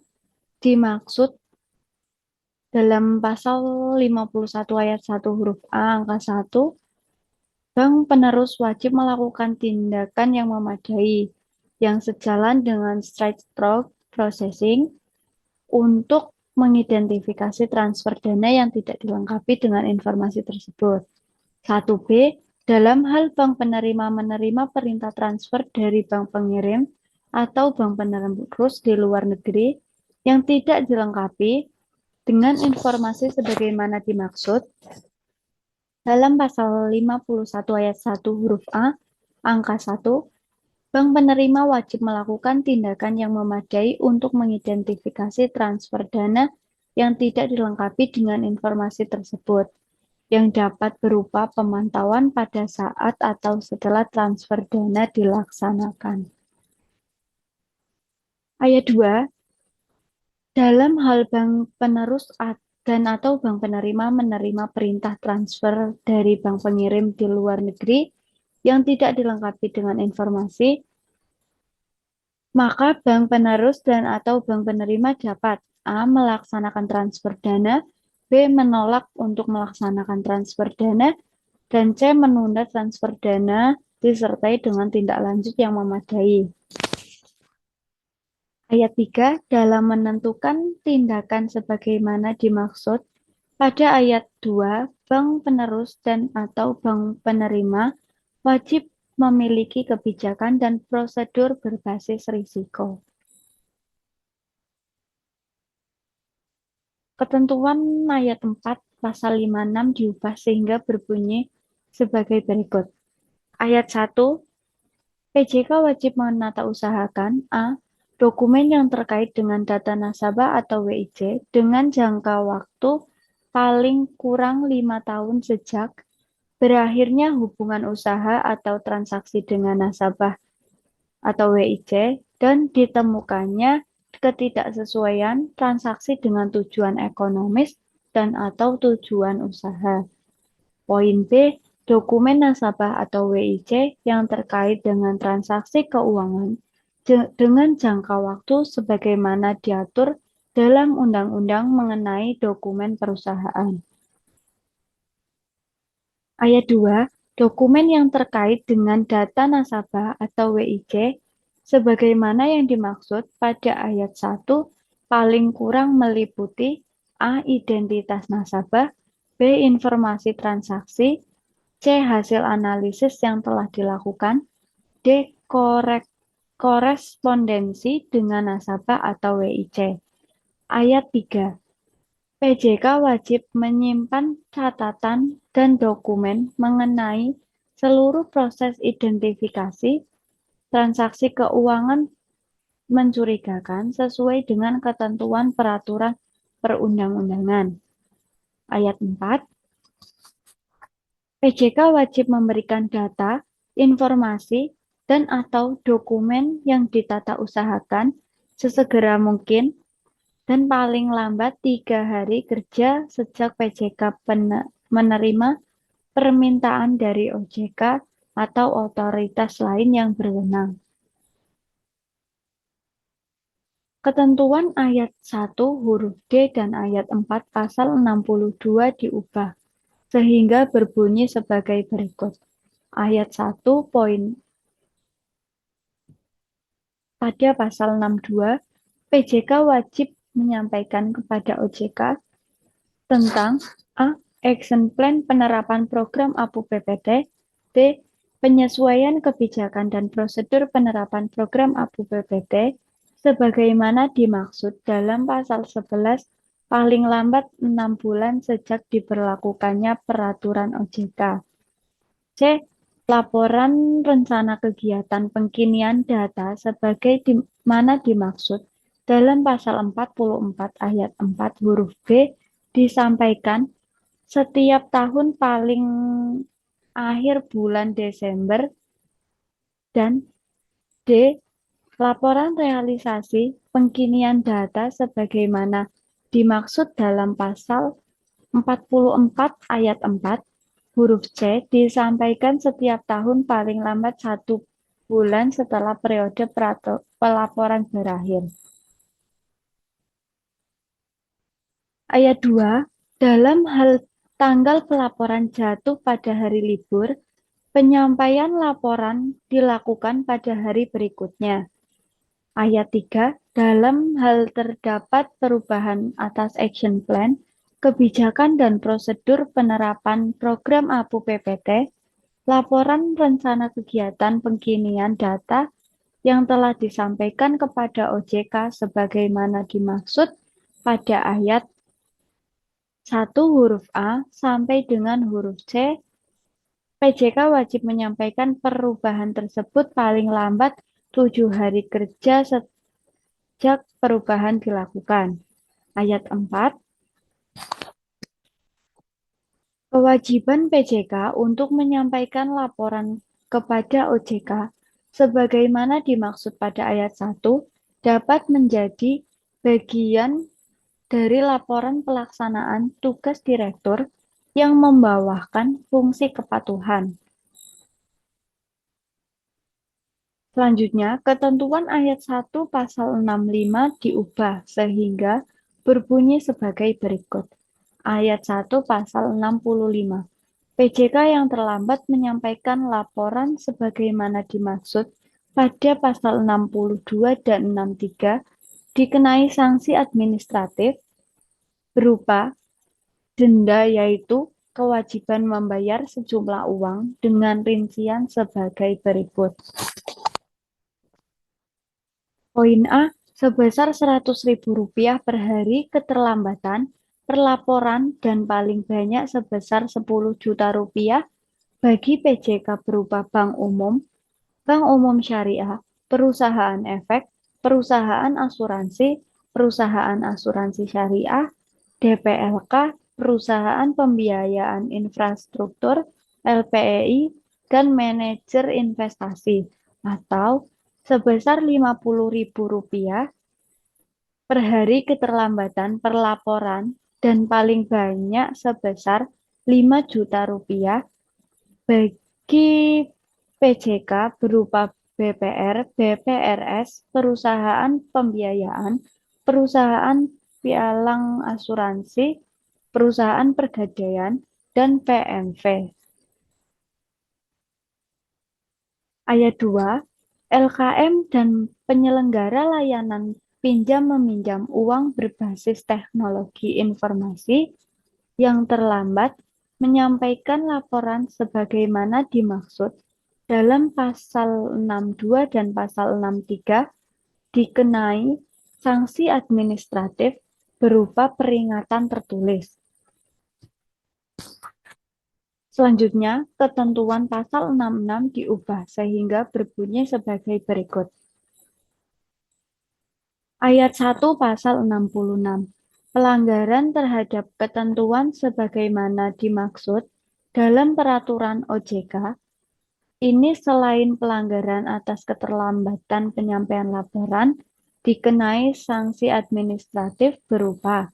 S3: dimaksud dalam pasal 51 ayat 1 huruf A angka 1, bank penerus wajib melakukan tindakan yang memadai yang sejalan dengan straight-through processing untuk mengidentifikasi transfer dana yang tidak dilengkapi dengan informasi tersebut. 1B. Dalam hal bank penerima menerima perintah transfer dari bank pengirim atau bank penerus di luar negeri yang tidak dilengkapi dengan informasi sebagaimana dimaksud dalam pasal 51 ayat 1 huruf A, angka 1, bank penerima wajib melakukan tindakan yang memadai untuk mengidentifikasi transfer dana yang tidak dilengkapi dengan informasi tersebut, yang dapat berupa pemantauan pada saat atau setelah transfer dana dilaksanakan. Ayat 2. Dalam hal bank penerus dan atau bank penerima menerima perintah transfer dari bank pengirim di luar negeri yang tidak dilengkapi dengan informasi, maka bank penerus dan atau bank penerima dapat A. melaksanakan transfer dana, B. menolak untuk melaksanakan transfer dana, dan C. menunda transfer dana disertai dengan tindak lanjut yang memadai. Ayat 3, dalam menentukan tindakan sebagaimana dimaksud pada ayat 2, bank penerus dan atau bank penerima wajib memiliki kebijakan dan prosedur berbasis risiko. Ketentuan ayat 4 pasal 56 diubah sehingga berbunyi sebagai berikut. Ayat 1, PJK wajib menata usahakan A. Dokumen yang terkait dengan data nasabah atau WIC dengan jangka waktu paling kurang 5 tahun sejak berakhirnya hubungan usaha atau transaksi dengan nasabah atau WIC dan ditemukannya ketidaksesuaian transaksi dengan tujuan ekonomis dan atau tujuan usaha. Poin B, dokumen nasabah atau WIC yang terkait dengan transaksi keuangan dengan jangka waktu sebagaimana diatur dalam undang-undang mengenai dokumen perusahaan. Ayat 2, dokumen yang terkait dengan data nasabah atau WIC sebagaimana yang dimaksud pada ayat 1 paling kurang meliputi A. identitas nasabah, B. informasi transaksi, C. hasil analisis yang telah dilakukan, D. korespondensi dengan nasabah atau WIC. Ayat 3. PJK wajib menyimpan catatan dan dokumen mengenai seluruh proses identifikasi transaksi keuangan mencurigakan sesuai dengan ketentuan peraturan perundang-undangan. Ayat 4. PJK wajib memberikan data, informasi, dan atau dokumen yang ditata usahakan sesegera mungkin dan paling lambat 3 hari kerja sejak PJK menerima permintaan dari OJK atau otoritas lain yang berwenang. Ketentuan ayat 1 huruf D dan ayat 4 pasal 62 diubah, sehingga berbunyi sebagai berikut. Ayat 1 poin pada pasal 62, PJK wajib menyampaikan kepada OJK tentang A. Action Plan penerapan program APU PPT, B. Penyesuaian kebijakan dan prosedur penerapan program APU PPT sebagaimana dimaksud dalam pasal 11 paling lambat 6 bulan sejak diberlakukannya peraturan OJK. C. Laporan rencana kegiatan pengkinian data sebagai mana dimaksud dalam pasal 44 ayat 4 huruf B disampaikan setiap tahun paling akhir bulan Desember, dan D. Laporan realisasi pengkinian data sebagaimana dimaksud dalam pasal 44 ayat 4 huruf C disampaikan setiap tahun paling lambat 1 bulan setelah periode pelaporan berakhir. Ayat 2. Dalam hal tanggal pelaporan jatuh pada hari libur, penyampaian laporan dilakukan pada hari berikutnya. Ayat 3. Dalam hal terdapat perubahan atas action plan, kebijakan dan prosedur penerapan program APU PPT, laporan rencana kegiatan pengkinian data yang telah disampaikan kepada OJK sebagaimana dimaksud pada ayat 1 huruf A sampai dengan huruf C, PJK wajib menyampaikan perubahan tersebut paling lambat 7 hari kerja sejak perubahan dilakukan. Ayat 4. Kewajiban PJK untuk menyampaikan laporan kepada OJK sebagaimana dimaksud pada ayat 1 dapat menjadi bagian dari laporan pelaksanaan tugas direktur yang membawakan fungsi kepatuhan. Selanjutnya, ketentuan ayat 1 pasal 65 diubah sehingga berbunyi sebagai berikut. Ayat 1 pasal 65. PJK yang terlambat menyampaikan laporan sebagaimana dimaksud pada pasal 62 dan 63 dikenai sanksi administratif berupa denda, yaitu kewajiban membayar sejumlah uang dengan rincian sebagai berikut. Poin A, sebesar Rp100.000 per hari keterlambatan perlaporan dan paling banyak sebesar Rp10 juta bagi PJK berupa bank umum syariah, perusahaan efek, perusahaan asuransi syariah, DPLK, perusahaan pembiayaan infrastruktur, LPEI, dan manajer investasi, atau sebesar Rp50.000 per hari keterlambatan perlaporan dan paling banyak sebesar Rp5 juta bagi PJK berupa BPR, BPRS, perusahaan pembiayaan, perusahaan pialang asuransi, perusahaan pegadaian, dan PMV. Ayat 2. LKM dan penyelenggara layanan pinjam-meminjam uang berbasis teknologi informasi yang terlambat menyampaikan laporan sebagaimana dimaksud dalam pasal 62 dan pasal 63 dikenai sanksi administratif berupa peringatan tertulis. Selanjutnya, ketentuan pasal 66 diubah sehingga berbunyi sebagai berikut. Ayat 1 pasal 66. Pelanggaran terhadap ketentuan sebagaimana dimaksud dalam peraturan OJK ini selain pelanggaran atas keterlambatan penyampaian laporan dikenai sanksi administratif berupa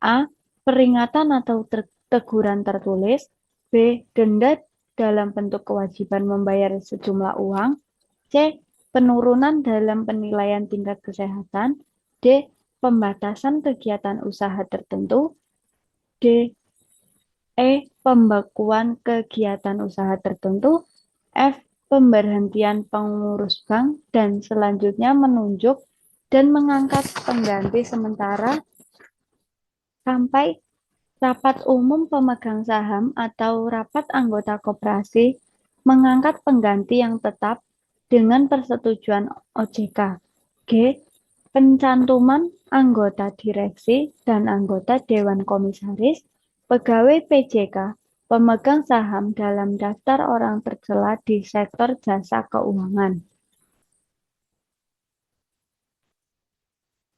S3: A. Peringatan atau teguran tertulis, B. Denda dalam bentuk kewajiban membayar sejumlah uang, C. Penurunan dalam penilaian tingkat kesehatan, D. Pembatasan kegiatan usaha tertentu. D. Pembekuan kegiatan usaha tertentu. F. Pemberhentian pengurus bank. Dan selanjutnya menunjuk dan mengangkat pengganti sementara sampai rapat umum pemegang saham atau rapat anggota koperasi mengangkat pengganti yang tetap dengan persetujuan OJK. G. Pencantuman anggota direksi dan anggota Dewan Komisaris, pegawai PJK, pemegang saham dalam daftar orang tercela di sektor jasa keuangan.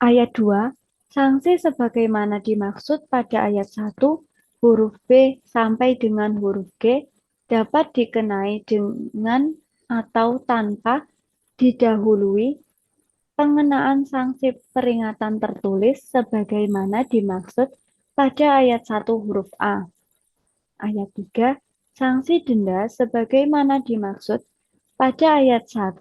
S3: Ayat 2. Sanksi sebagaimana dimaksud pada ayat 1, huruf B sampai dengan huruf G dapat dikenai dengan atau tanpa didahului pengenaan sanksi peringatan tertulis sebagaimana dimaksud pada ayat 1 huruf A. Ayat 3. Sanksi denda sebagaimana dimaksud pada ayat 1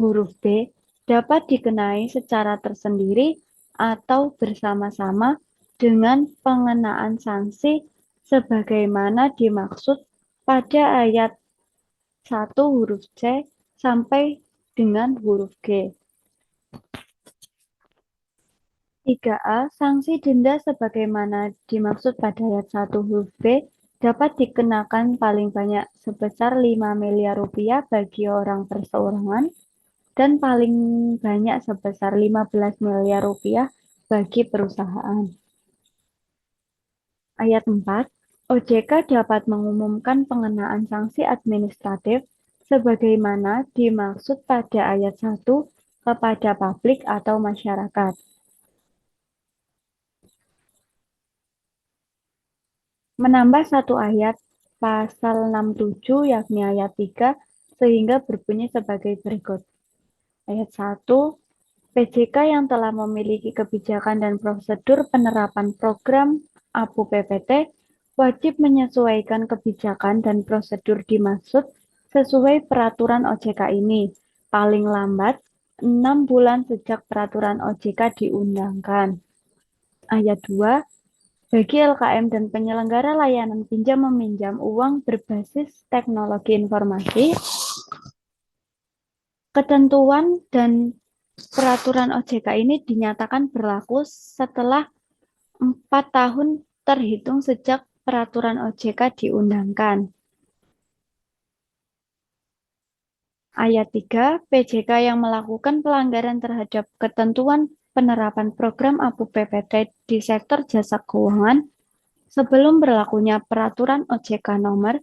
S3: huruf B dapat dikenai secara tersendiri atau bersama-sama dengan pengenaan sanksi sebagaimana dimaksud pada ayat 1 huruf C sampai dengan huruf G. 3A. Sanksi denda sebagaimana dimaksud pada ayat 1 huruf B dapat dikenakan paling banyak sebesar 5 miliar rupiah bagi orang perseorangan dan paling banyak sebesar 15 miliar rupiah bagi perusahaan. Ayat 4. OJK dapat mengumumkan pengenaan sanksi administratif sebagaimana dimaksud pada ayat 1 kepada publik atau masyarakat. Menambah satu ayat pasal 67 yakni ayat 3 sehingga berbunyi sebagai berikut. Ayat 1. PJK yang telah memiliki kebijakan dan prosedur penerapan program APU PPT wajib menyesuaikan kebijakan dan prosedur dimaksud sesuai peraturan OJK ini, paling lambat 6 bulan sejak peraturan OJK diundangkan. Ayat 2. Bagi LKM dan penyelenggara layanan pinjam-meminjam uang berbasis teknologi informasi, ketentuan dan peraturan OJK ini dinyatakan berlaku setelah 4 tahun terhitung sejak peraturan OJK diundangkan. Ayat 3, PJK yang melakukan pelanggaran terhadap ketentuan penerapan program APU PPT di sektor jasa keuangan sebelum berlakunya peraturan OJK nomor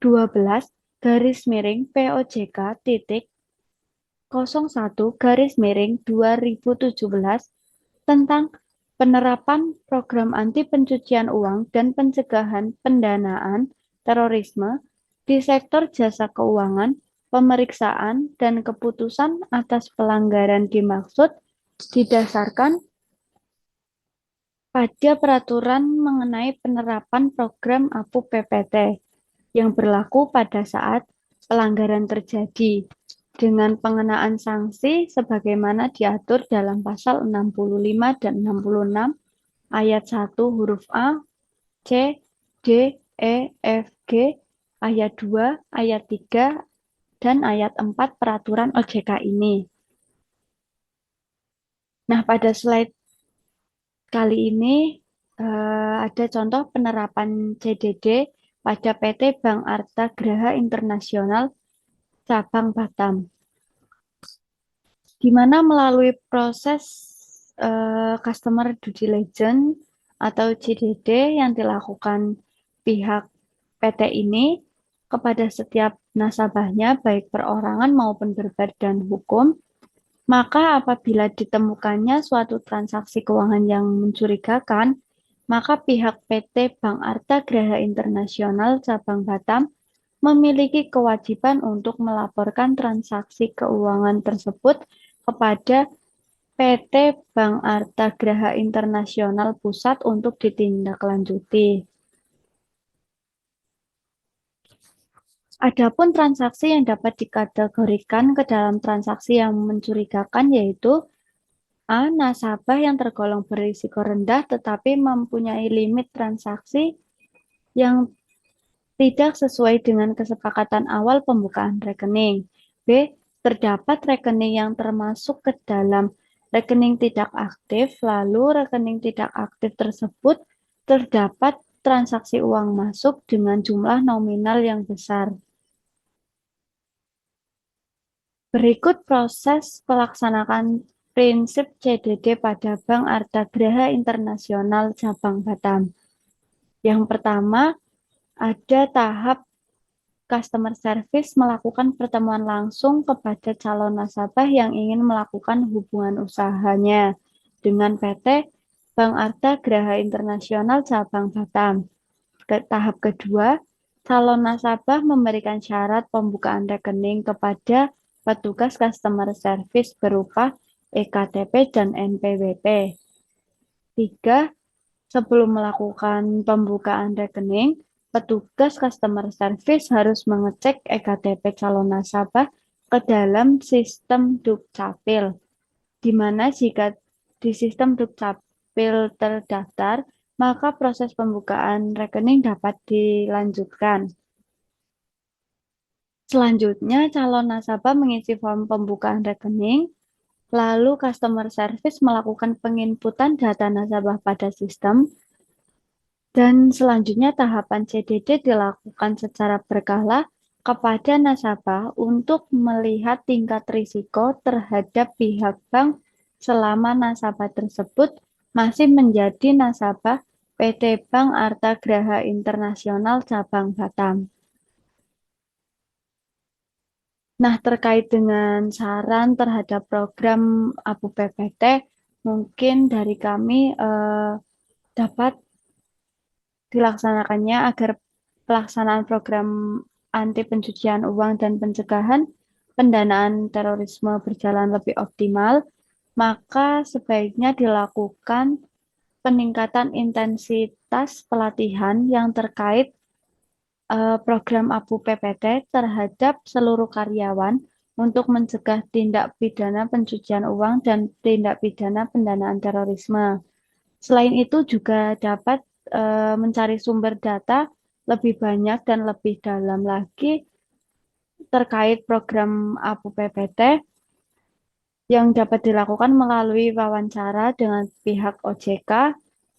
S3: 12-POJK.01-2017 tentang penerapan program anti pencucian uang dan pencegahan pendanaan terorisme di sektor jasa keuangan, pemeriksaan dan keputusan atas pelanggaran dimaksud didasarkan pada peraturan mengenai penerapan program APU PPT yang berlaku pada saat pelanggaran terjadi dengan pengenaan sanksi sebagaimana diatur dalam pasal 65 dan 66 ayat 1 huruf A, C, D, E, F, G, ayat 2, ayat 3, dan ayat 4 peraturan OJK ini. Nah, pada slide kali ini ada contoh penerapan CDD pada PT Bank Artha Graha Internasional cabang Batam, di mana melalui proses Customer Due Diligence atau CDD yang dilakukan pihak PT ini kepada setiap nasabahnya, baik perorangan maupun berbadan hukum, maka apabila ditemukannya suatu transaksi keuangan yang mencurigakan, maka pihak PT Bank Artha Graha Internasional cabang Batam memiliki kewajiban untuk melaporkan transaksi keuangan tersebut kepada PT Bank Artha Graha Internasional Pusat untuk ditindaklanjuti. Adapun transaksi yang dapat dikategorikan ke dalam transaksi yang mencurigakan yaitu A. Nasabah yang tergolong berisiko rendah tetapi mempunyai limit transaksi yang tidak sesuai dengan kesepakatan awal pembukaan rekening. B. Terdapat rekening yang termasuk ke dalam rekening tidak aktif, lalu rekening tidak aktif tersebut terdapat transaksi uang masuk dengan jumlah nominal yang besar. Berikut proses pelaksanaan prinsip CDD pada Bank Artha Graha Internasional Cabang Batam. Yang pertama, ada tahap customer service melakukan pertemuan langsung kepada calon nasabah yang ingin melakukan hubungan usahanya dengan PT Bank Artha Graha Internasional Cabang Batam. Tahap kedua, calon nasabah memberikan syarat pembukaan rekening kepada petugas customer service berupa EKTP dan NPWP. 3. Sebelum melakukan pembukaan rekening, petugas customer service harus mengecek EKTP calon nasabah ke dalam sistem Dukcapil, di mana jika di sistem Dukcapil terdaftar, maka proses pembukaan rekening dapat dilanjutkan. Selanjutnya, calon nasabah mengisi form pembukaan rekening, lalu customer service melakukan penginputan data nasabah pada sistem, dan selanjutnya tahapan CDD dilakukan secara berkala kepada nasabah untuk melihat tingkat risiko terhadap pihak bank selama nasabah tersebut masih menjadi nasabah PT Bank Artha Graha Internasional Cabang Batam. Nah, terkait dengan saran terhadap program APU PPT, mungkin dari kami dapat dilaksanakannya agar pelaksanaan program anti pencucian uang dan pencegahan pendanaan terorisme berjalan lebih optimal, maka sebaiknya dilakukan peningkatan intensitas pelatihan yang terkait program APU PPT terhadap seluruh karyawan untuk mencegah tindak pidana pencucian uang dan tindak pidana pendanaan terorisme. Selain itu juga dapat mencari sumber data lebih banyak dan lebih dalam lagi terkait program APU PPT yang dapat dilakukan melalui wawancara dengan pihak OJK,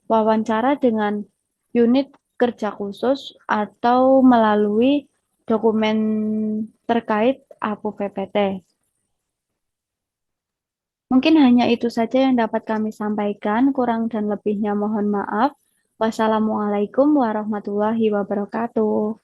S3: wawancara dengan unit kerja khusus, atau melalui dokumen terkait APU PPT. Mungkin hanya itu saja yang dapat kami sampaikan, kurang dan lebihnya mohon maaf. Wassalamualaikum warahmatullahi wabarakatuh.